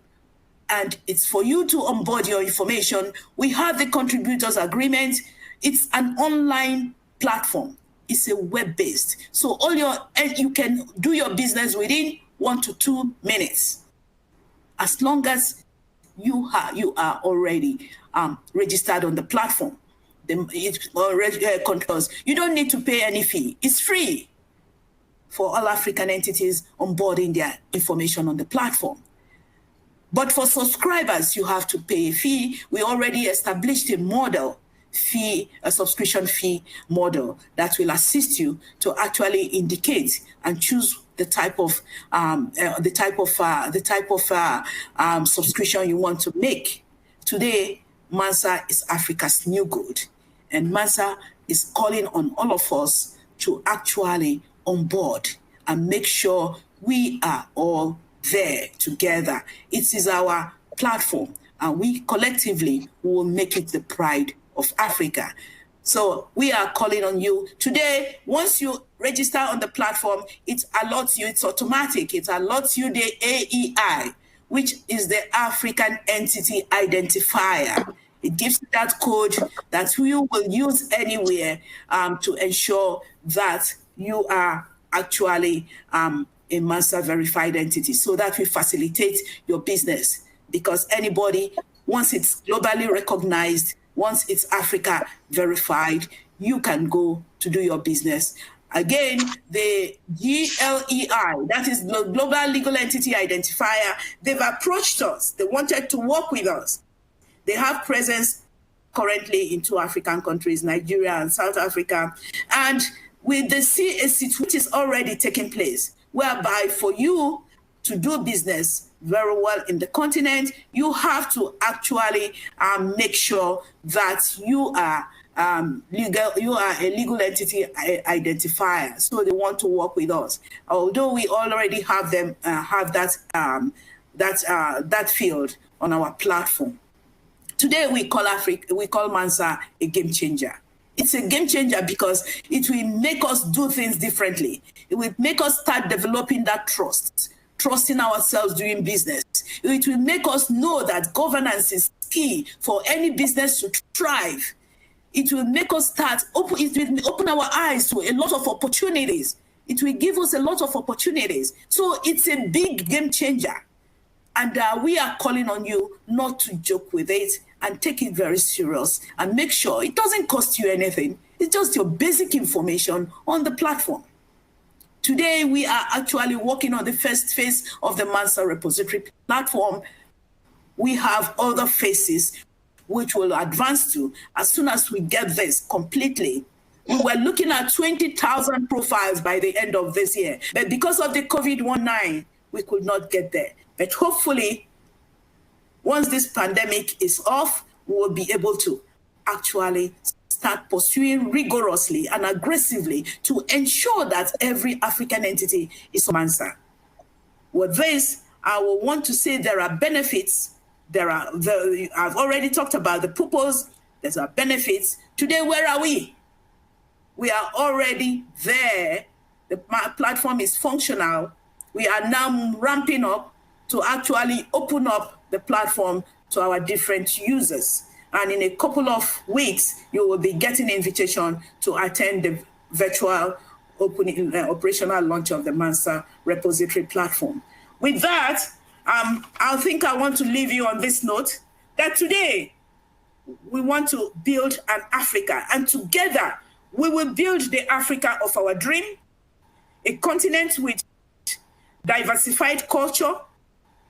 and it's for you to onboard your information. We have the contributors agreement. It's an online platform. It's a web-based. So you can do your business within 1 to 2 minutes, as long as you are already registered on the platform. It already controls. You don't need to pay any fee. It's free for all African entities onboarding their information on the platform. But for subscribers, you have to pay a fee. We already established a subscription fee model that will assist you to actually indicate and choose the type of subscription you want to make. Today, Mansa is Africa's new gold, and Mansa is calling on all of us to actually onboard and make sure we are all there together. It is our platform, and we collectively will make it the pride of Africa. So we are calling on you today. Once you register on the platform, it allots you, it's automatic. It allots you the AEI, which is the African Entity Identifier. It gives you that code that you will use anywhere to ensure that you are actually a Mansa verified entity, so that we facilitate your business. Because anybody, once it's globally recognized, once it's Africa verified, you can go to do your business. Again, the GLEI, that is the Global Legal Entity Identifier, they've approached us. They wanted to work with us. They have presence currently in 2 African countries, Nigeria and South Africa. And with the CAC, which is already taking place, whereby for you to do business very well in the continent, you have to actually make sure that you are a legal entity identifier. So they want to work with us. Although we already have them have that field on our platform. Today we call Mansa a game changer. It's a game changer because it will make us do things differently. It will make us start developing that trusting ourselves doing business. It will make us know that governance is key for any business to thrive. It will make us it will open our eyes to a lot of opportunities. It will give us a lot of opportunities. So it's a big game changer. And we are calling on you not to joke with it and take it very serious and make sure it doesn't cost you anything. It's just your basic information on the platform. Today, we are actually working on the first phase of the Mansa repository platform. We have other phases which we'll advance to as soon as we get this completely. We were looking at 20,000 profiles by the end of this year, but because of the COVID-19, we could not get there. But hopefully, once this pandemic is off, we will be able to actually start start pursuing rigorously and aggressively to ensure that every African entity is on Mansa. With this, I will want to say there are benefits. I've already talked about the purpose. There are benefits. Today, where are we? We are already there. The platform is functional. We are now ramping up to actually open up the platform to our different users. And in a couple of weeks, you will be getting an invitation to attend the virtual opening, operational launch of the Mansa repository platform. With that, I think I want to leave you on this note that today we want to build an Africa, and together we will build the Africa of our dream, a continent with diversified culture,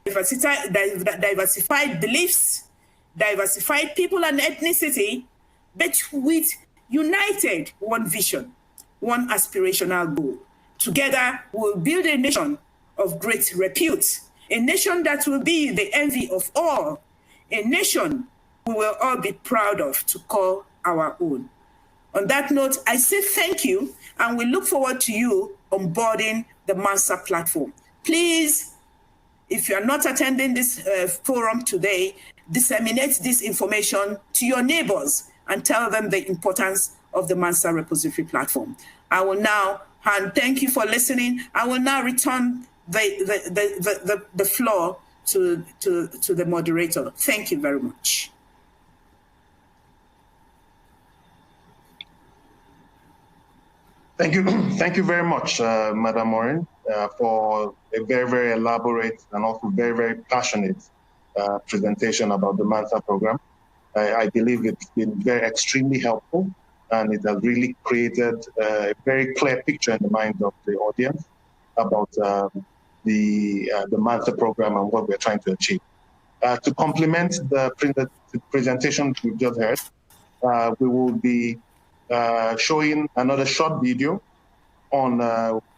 diversified beliefs, diversified people and ethnicity, but with united one vision, one aspirational goal. Together, we'll build a nation of great repute, a nation that will be the envy of all, a nation we will all be proud of to call our own. On that note, I say thank you, and we look forward to you onboarding the Mansa platform. Please, if you are not attending this forum today, disseminate this information to your neighbors and tell them the importance of the Mansa repository platform. I will now, and thank you for listening. I will now return the floor to the moderator. Thank you very much. Thank you very much, Madam Maureen, for a very, very elaborate and also very, very passionate presentation about the Mansa program. I believe it's been extremely helpful, and it has really created a very clear picture in the mind of the audience about the Mansa program and what we're trying to achieve. To complement the presentation we've just heard, we will be showing another short video on,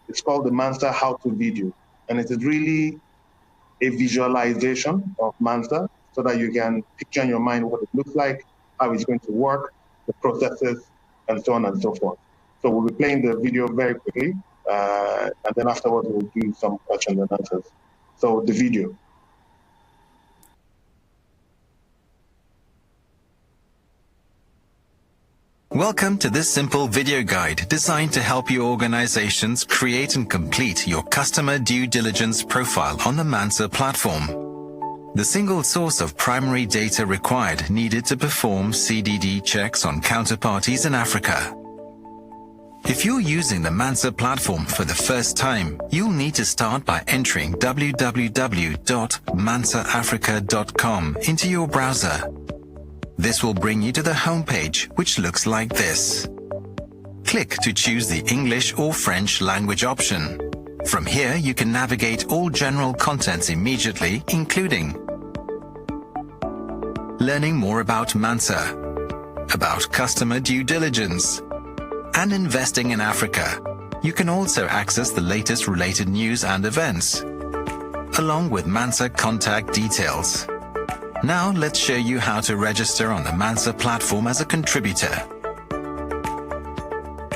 it's called the Mansa how-to video. And it is really a visualization of Mansa so that you can picture in your mind what it looks like, how it's going to work, the processes, and so on and so forth. So we'll be playing the video very quickly, and then afterwards we'll do some questions and answers. So the video. Welcome to this simple video guide designed to help your organizations create and complete your customer due diligence profile on the Mansa platform. The single source of primary data required needed to perform CDD checks on counterparties in Africa. If you're using the Mansa platform for the first time, you'll need to start by entering www.mansaafrica.com into your browser. This will bring you to the homepage, which looks like this. Click to choose the English or French language option. From here, you can navigate all general contents immediately, including learning more about Mansa, about customer due diligence, and investing in Africa. You can also access the latest related news and events, along with Mansa contact details. Now let's show you how to register on the Mansa platform as a contributor.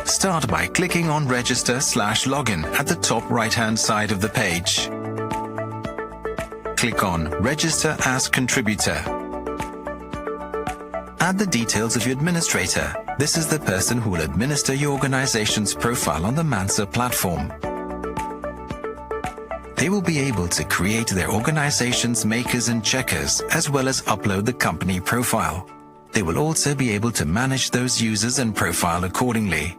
Start by clicking on Register/Login at the top right-hand side of the page. Click on Register as Contributor. Add the details of your administrator. This is the person who will administer your organization's profile on the Mansa platform. They will be able to create their organization's makers and checkers, as well as upload the company profile. They will also be able to manage those users and profile accordingly.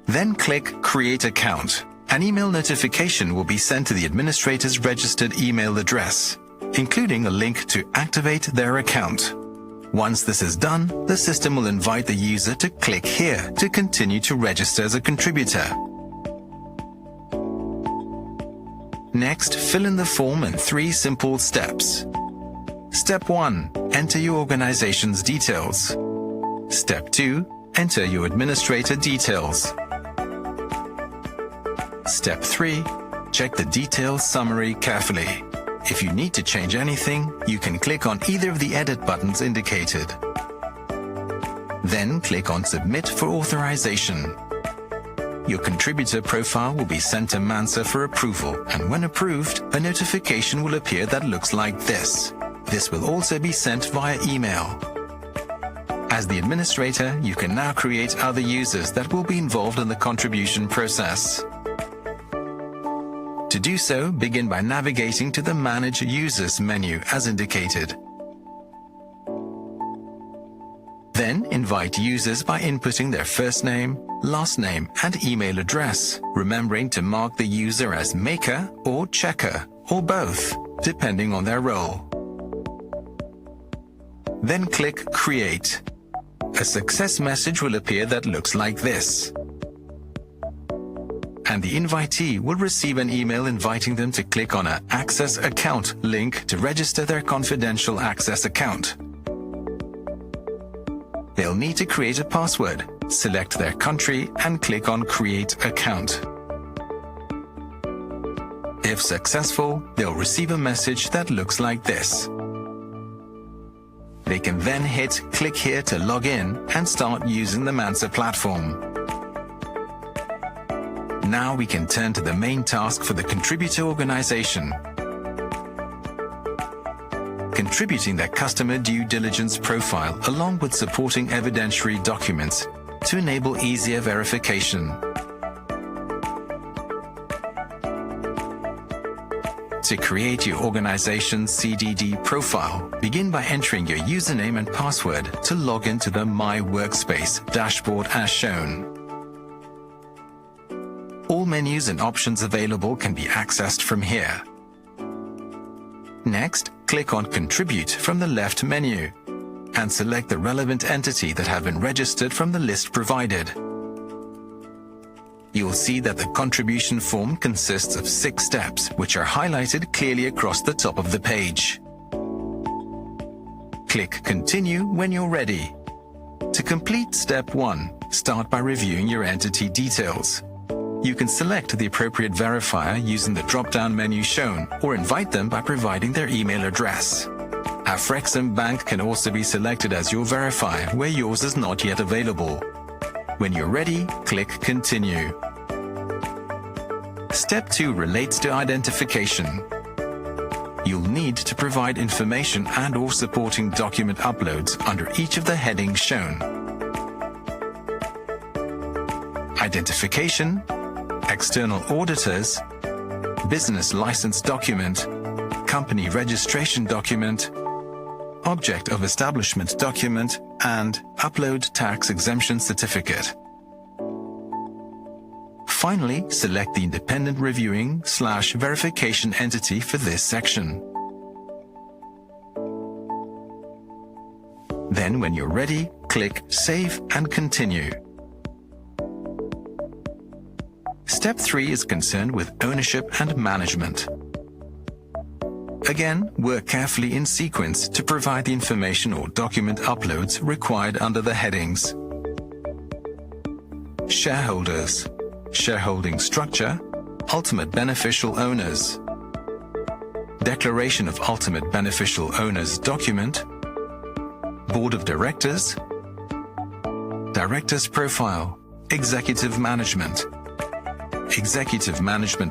Then click Create Account. An email notification will be sent to the administrator's registered email address, including a link to activate their account. Once this is done, the system will invite the user to click here to continue to register as a contributor. Next, fill in the form in 3 simple steps. Step 1. Enter your organization's details. Step 2. Enter your administrator details. Step 3. Check the details summary carefully. If you need to change anything, you can click on either of the edit buttons indicated. Then click on Submit for authorization. Your contributor profile will be sent to Mansa for approval, and when approved, a notification will appear that looks like this. This will also be sent via email. As the administrator, you can now create other users that will be involved in the contribution process. To do so, begin by navigating to the Manage Users menu as indicated. Then invite users by inputting their first name, last name, and email address, remembering to mark the user as maker or checker, or both, depending on their role. Then click Create. A success message will appear that looks like this. And the invitee will receive an email inviting them to click on an Access Account link to register their confidential access account. They'll need to create a password, select their country, and click on Create Account. If successful, they'll receive a message that looks like this. They can then hit Click here to log in and start using the Mansa platform. Now we can turn to the main task for the contributor organization: contributing their customer due diligence profile along with supporting evidentiary documents to enable easier verification. To create your organization's CDD profile, begin by entering your username and password to log into the My Workspace dashboard as shown. All menus and options available can be accessed from here. Next, click on Contribute from the left menu and select the relevant entity that have been registered from the list provided. You'll see that the contribution form consists of 6 steps, which are highlighted clearly across the top of the page. Click Continue when you're ready. To complete step 1, start by reviewing your entity details. You can select the appropriate verifier using the drop-down menu shown, or invite them by providing their email address. Afrexim Bank can also be selected as your verifier where yours is not yet available. When you're ready, click Continue. Step 2 relates to identification. You'll need to provide information and/or supporting document uploads under each of the headings shown. Identification, external auditors, business license document, company registration document, object of establishment document, and upload tax exemption certificate. Finally, select the independent reviewing/verification entity for this section. Then, when you're ready, click Save and Continue. Step 3 is concerned with ownership and management. Again, work carefully in sequence to provide the information or document uploads required under the headings: shareholders, shareholding structure, ultimate beneficial owners, declaration of ultimate beneficial owners document, board of directors, director's profile, executive management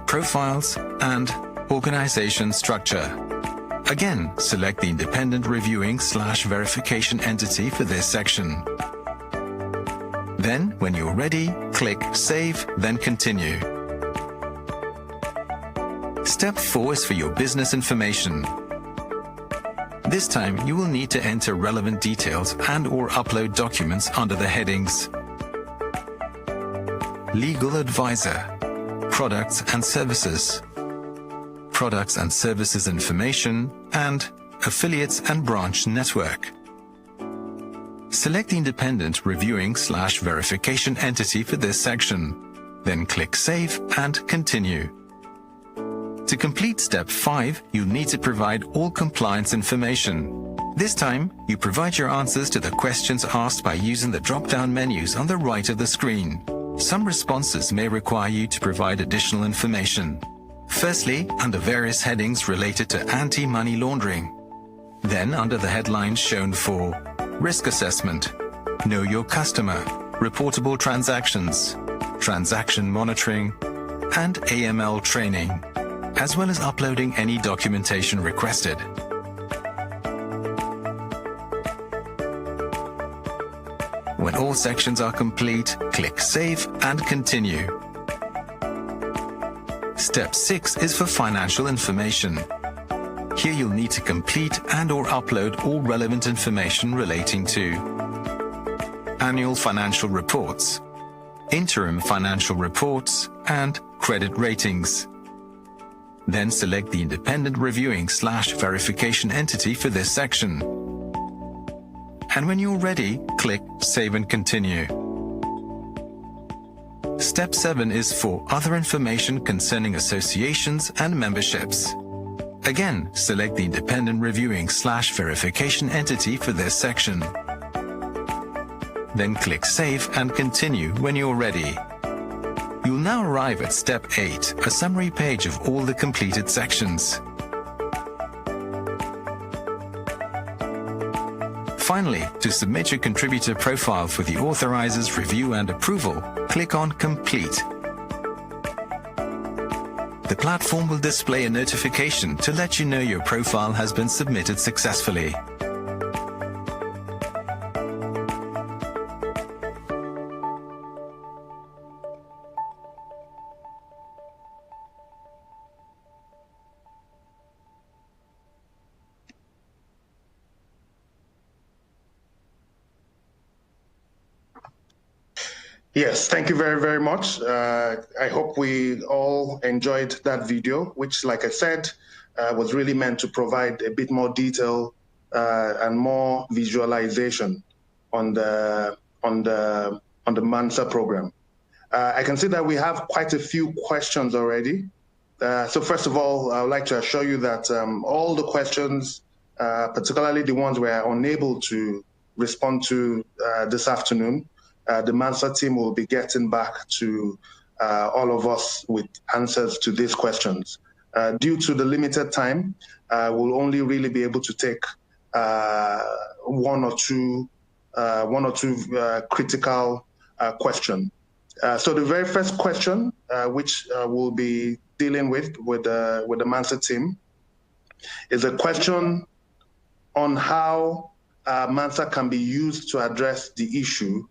profiles, and organization structure. Again, select the independent reviewing/verification entity for this section. Then, when you're ready, click Save, then Continue. Step 4 is for your business information. This time, you will need to enter relevant details and/or upload documents under the headings: Legal Advisor, Products and Services, Products and Services Information, and Affiliates and Branch Network. Select the independent reviewing/verification entity for this section. Then click Save and Continue. To complete step 5, you'll need to provide all compliance information. This time, you provide your answers to the questions asked by using the drop-down menus on the right of the screen. Some responses may require you to provide additional information. Firstly, under various headings related to anti-money laundering. Then under the headlines shown for Risk Assessment, Know Your Customer, reportable transactions, transaction monitoring, and AML training, as well as uploading any documentation requested. When all sections are complete, click Save and Continue. Step 6 is for financial information. Here you'll need to complete and/or upload all relevant information relating to annual financial reports, interim financial reports, and credit ratings. Then select the independent reviewing/verification entity for this section. And when you're ready, click Save and Continue. Step 7 is for other information concerning associations and memberships. Again, select the independent reviewing/verification entity for this section. Then click Save and Continue when you're ready. You'll now arrive at Step 8, a summary page of all the completed sections. Finally, to submit your contributor profile for the authoriser's review and approval, click on Complete. The platform will display a notification to let you know your profile has been submitted successfully. Yes, thank you very, very much. I hope we all enjoyed that video, which, like I said, was really meant to provide a bit more detail and more visualization on the MANSA program. I can see that we have quite a few questions already. So first of all, I would like to assure you that all the questions, particularly the ones we are unable to respond to this afternoon, the MANSA team will be getting back to all of us with answers to these questions. Due to the limited time, we'll only really be able to take one or two critical questions. So the very first question, which we'll be dealing with the MANSA team, is a question on how MANSA can be used to address the issue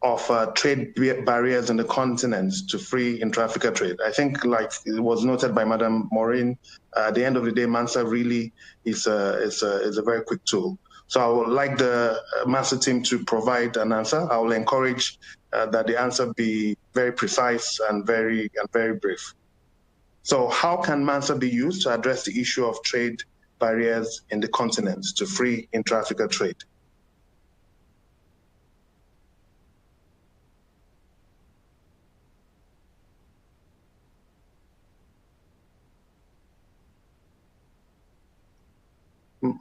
of trade barriers in the continent to free intra-Africa trade. I think, like it was noted by Madam Maureen, at the end of the day, MANSA really is a very quick tool. So I would like the MANSA team to provide an answer. I will encourage that the answer be very precise and very brief. So how can MANSA be used to address the issue of trade barriers in the continent to free intra-Africa trade?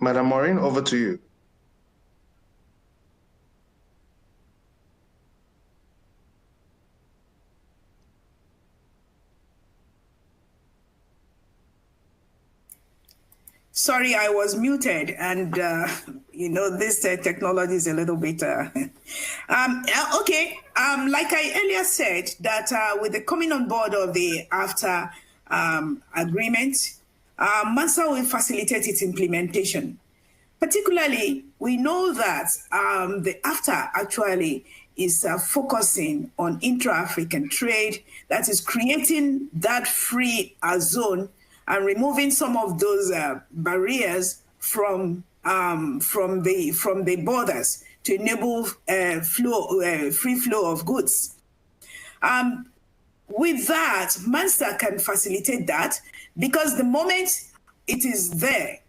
Madam Maureen, over to you. Sorry, I was muted, and you know, this technology is a little bit okay. Like I earlier said, that with the coming on board of the AFTA agreement, MANSA will facilitate its implementation. Particularly, we know that the AFTA actually is focusing on intra-African trade, that is creating that free zone and removing some of those barriers from the borders to enable free flow of goods. With that, MANSA can facilitate that, because the moment it is there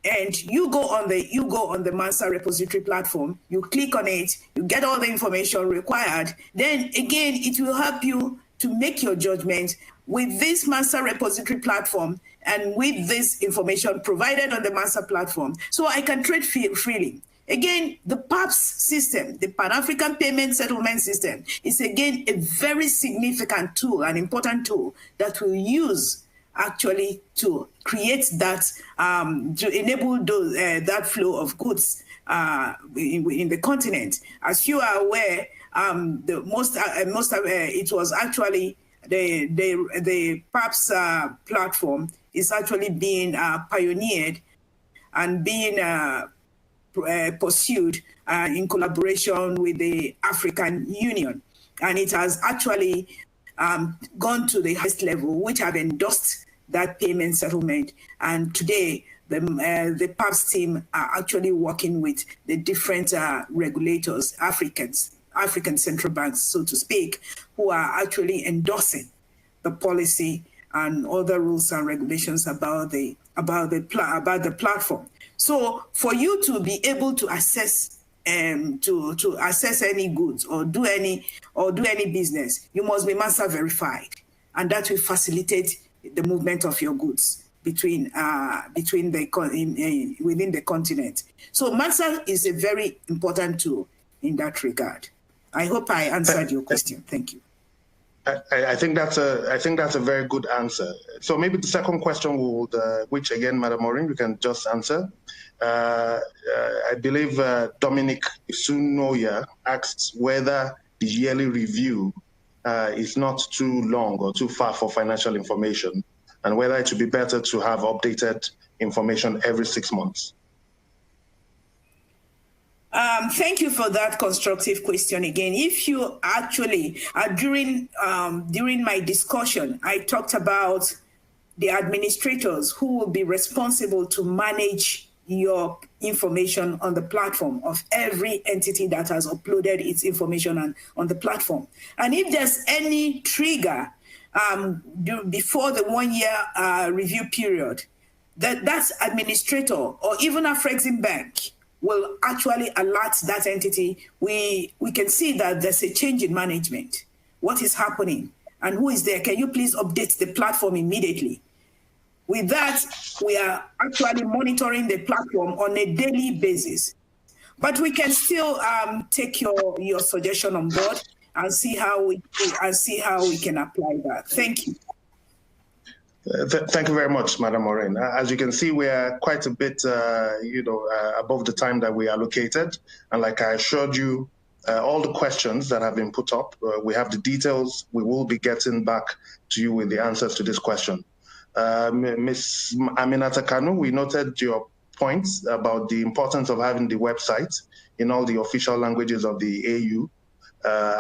and you go on the MANSA repository platform, you click on it, you get all the information required, then again it will help you to make your judgment with this MANSA repository platform and with this information provided on the MANSA platform. So I can trade freely. Again, the PAPS system, the Pan-African Payment Settlement System, is again a very significant tool, an important tool that we'll use actually to create that, to enable those, that flow of goods in the continent. As you are aware, it was actually the PAPS platform is actually being pioneered and being pursued in collaboration with the African Union. And it has actually gone to the highest level, which have endorsed that payment settlement. And today, the PAPS team are actually working with the different regulators, African central banks, so to speak, who are actually endorsing the policy and other rules and regulations about the platform. So, for you to be able to assess to assess any goods or do any business, you must be MANSA verified, and that will facilitate the movement of your goods within the continent. So, MANSA is a very important tool in that regard. I hope I answered your question. Thank you. I think that's a very good answer. So maybe the second question would, which again, Madam Maureen, you can just answer. I believe Dominic Sunoya asked whether the yearly review is not too long or too far for financial information, and whether it would be better to have updated information every 6 months. Thank you for that constructive question again. If you actually, during my discussion, I talked about the administrators who will be responsible to manage your information on the platform of every entity that has uploaded its information on the platform. And if there's any trigger before the 1 year review period, that's administrator or even Afreximbank will actually alert that entity. We can see that there's a change in management. What is happening and who is there? Can you please update the platform immediately? With that, we are actually monitoring the platform on a daily basis. But we can still take your suggestion on board and see how we can apply that. Thank you. Thank you very much, Madam Maureen. As you can see, we are quite a bit, above the time that we allocated. And like I assured you, all the questions that have been put up, we have the details. We will be getting back to you with the answers to this question. Ms. Aminata Kanu, we noted your points about the importance of having the website in all the official languages of the AU,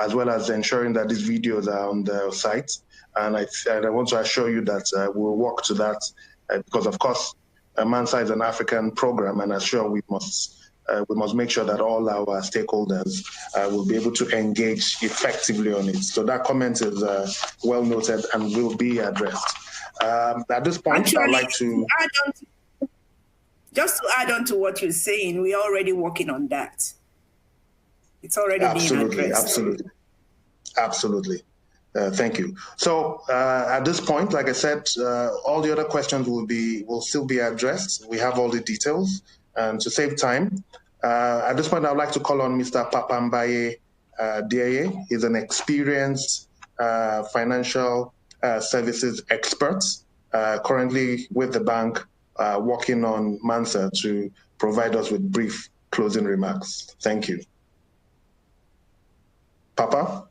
as well as ensuring that these videos are on the site. And I want to assure you that we'll work to that because, of course, MANSA is an African program, and assure we must make sure that all our stakeholders will be able to engage effectively on it. So that comment is well noted and will be addressed. At this point, actually, I'd like to add on to what you're saying. We're already working on that. It's already being addressed. Absolutely. Thank you. So at this point, like I said, all the other questions will still be addressed. We have all the details, and to save time, at this point, I'd like to call on Mr. Papambaye Dieye. He's an experienced financial services expert, currently with the bank, working on MANSA to provide us with brief closing remarks. Thank you. Papa?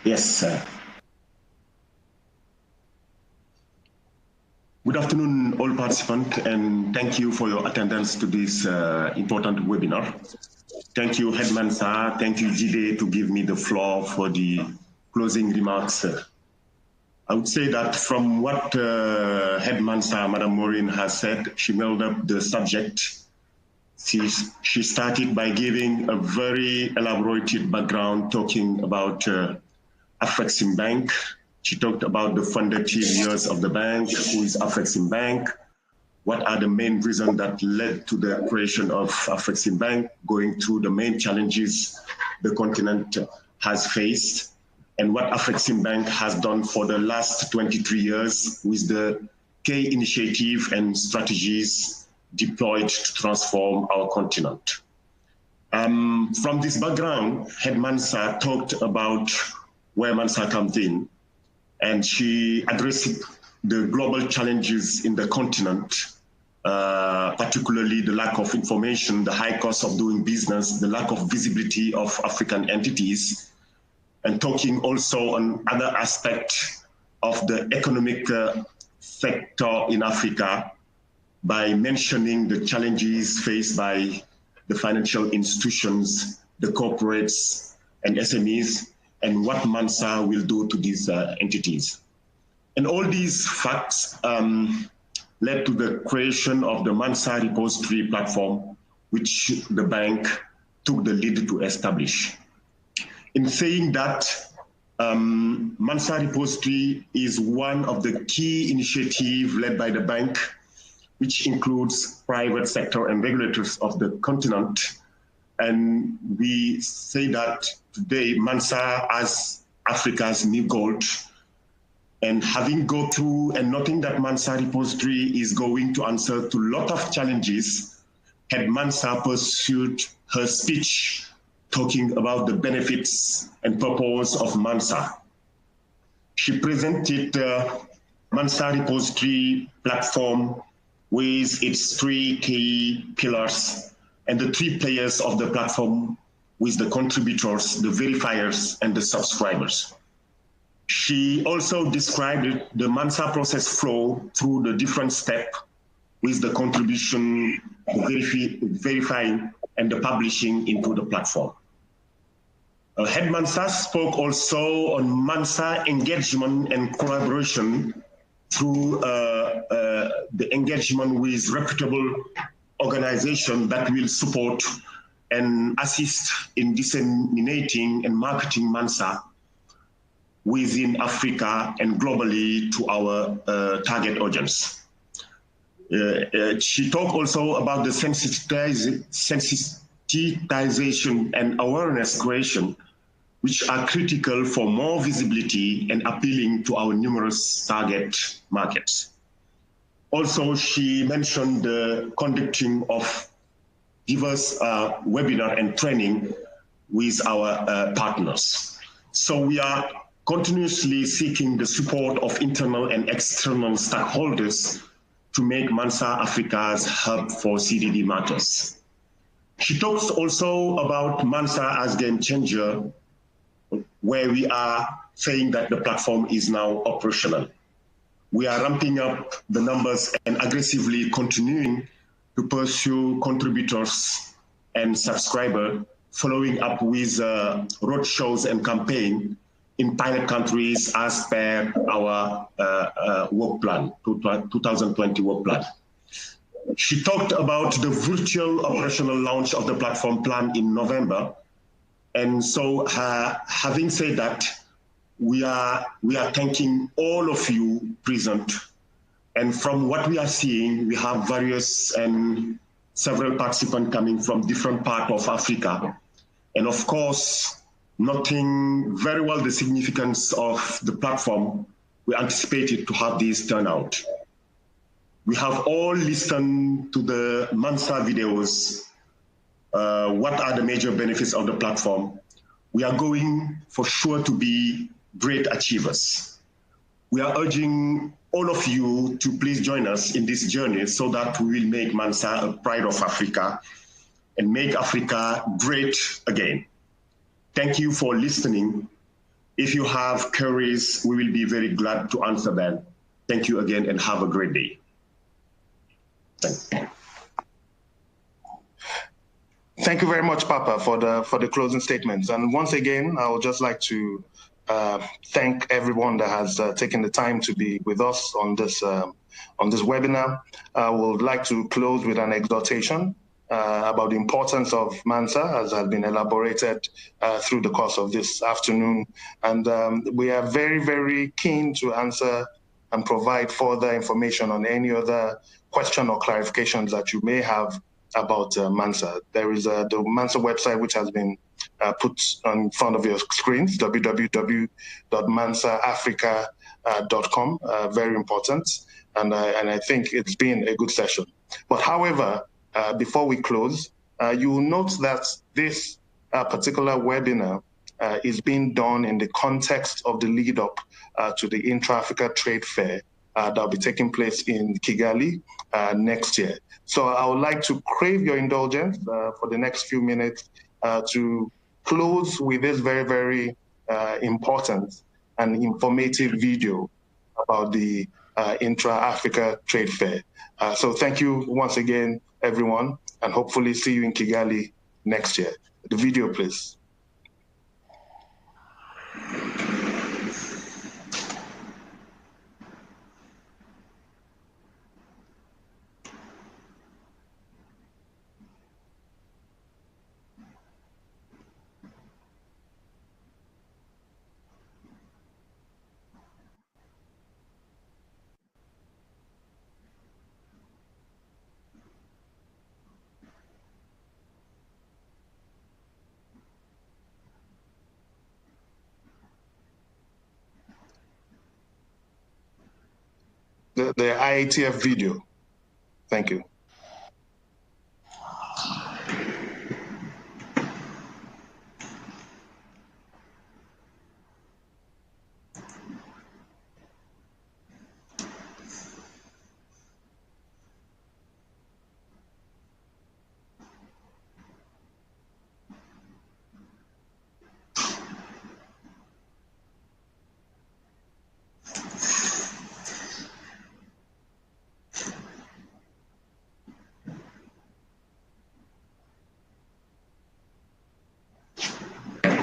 Yes, sir. Good afternoon, all participants, and thank you for your attendance to this important webinar. Thank you, Head MANSA. Thank you, Jide, to give me the floor for the closing remarks. I would say that from what Head MANSA, Madam Maureen, has said, she mailed up the subject. She started by giving a very elaborated background, talking about Afreximbank. She talked about the fundative years of the bank, who is Afreximbank, what are the main reasons that led to the creation of Afreximbank, going through the main challenges the continent has faced, and what Afreximbank has done for the last 23 years with the key initiative and strategies deployed to transform our continent. From this background, Head MANSA talked about where MANSA comes in, and she addressed the global challenges in the continent particularly the lack of information, the high cost of doing business, the lack of visibility of African entities, and talking also on other aspects of the economic sector in Africa by mentioning the challenges faced by the financial institutions, the corporates and SMEs, and what MANSA will do to these entities. And all these facts led to the creation of the MANSA repository platform, which the bank took the lead to establish. In saying that, MANSA repository is one of the key initiatives led by the bank, which includes private sector and regulators of the continent. And we say that today, MANSA as Africa's new gold, and having go through and noting that MANSA repository is going to answer to a lot of challenges, had MANSA pursued her speech talking about the benefits and purpose of MANSA. She presented the MANSA repository platform with its 3 key pillars and the 3 players of the platform with the contributors, the verifiers, and the subscribers. She also described the MANSA process flow through the different steps with the contribution, verifying, and the publishing into the platform. Head MANSA spoke also on MANSA engagement and collaboration through the engagement with reputable organizations that will support and assist in disseminating and marketing MANSA within Africa and globally to our target audience. She talked also about the sensitization and awareness creation, which are critical for more visibility and appealing to our numerous target markets. Also, she mentioned the conducting of diverse webinar and training with our partners. So we are continuously seeking the support of internal and external stakeholders to make MANSA Africa's hub for CDD matters. She talks also about MANSA as game changer, where we are saying that the platform is now operational. We are ramping up the numbers and aggressively continuing to pursue contributors and subscribers, following up with roadshows and campaign in pilot countries as per our work plan, 2020 work plan. She talked about the virtual operational launch of the platform plan in November. And so having said that, we are thanking all of you present. And from what we are seeing, we have various and several participants coming from different parts of Africa. And of course, noting very well the significance of the platform, we anticipated to have this turnout. We have all listened to the MANSA videos. What are the major benefits of the platform? We are going for sure to be great achievers. We are urging all of you to please join us in this journey so that we will make MANSA a pride of Africa and make Africa great again. Thank you for listening. If you have queries, we will be very glad to answer them. Thank you again and have a great day. Thanks. Thank you very much, Papa, for the closing statements. And once again, I would just like to thank everyone that has taken the time to be with us on this webinar. I would like to close with an exhortation about the importance of MANSA, as has been elaborated through the course of this afternoon. And we are very, very keen to answer and provide further information on any other question or clarifications that you may have about MANSA. There is the MANSA website, which has been put in front of your screens, www.mansaafrica.com, very important. And I think it's been a good session. But however, before we close, you will note that this particular webinar is being done in the context of the lead up to the Intra-Africa Trade Fair that'll be taking place in Kigali next year. So I would like to crave your indulgence for the next few minutes to close with this very, very important and informative video about the Intra-Africa Trade Fair. So thank you once again, everyone, and hopefully see you in Kigali next year. The video, please. The IATF video. Thank you.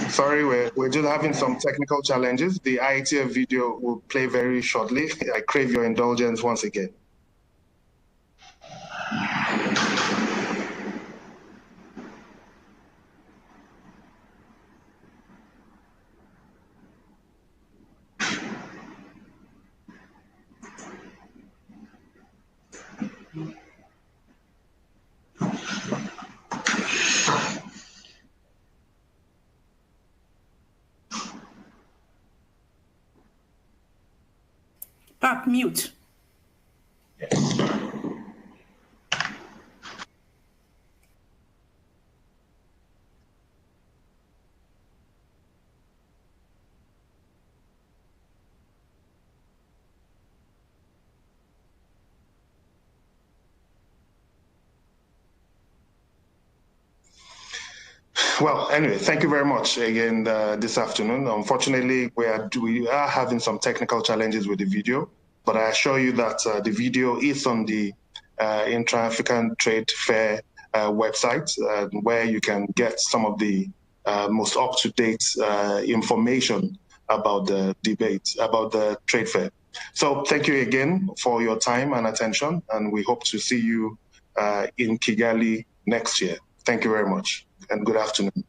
Sorry, we're just having some technical challenges. The IATF video will play very shortly. I crave your indulgence once again. Pap, mute. Well, anyway, thank you very much again this afternoon. Unfortunately, we are having some technical challenges with the video, but I assure you that the video is on the Intra-African Trade Fair website, where you can get some of the most up-to-date information about the debate, about the trade fair. So thank you again for your time and attention, and we hope to see you in Kigali next year. Thank you very much, and good afternoon.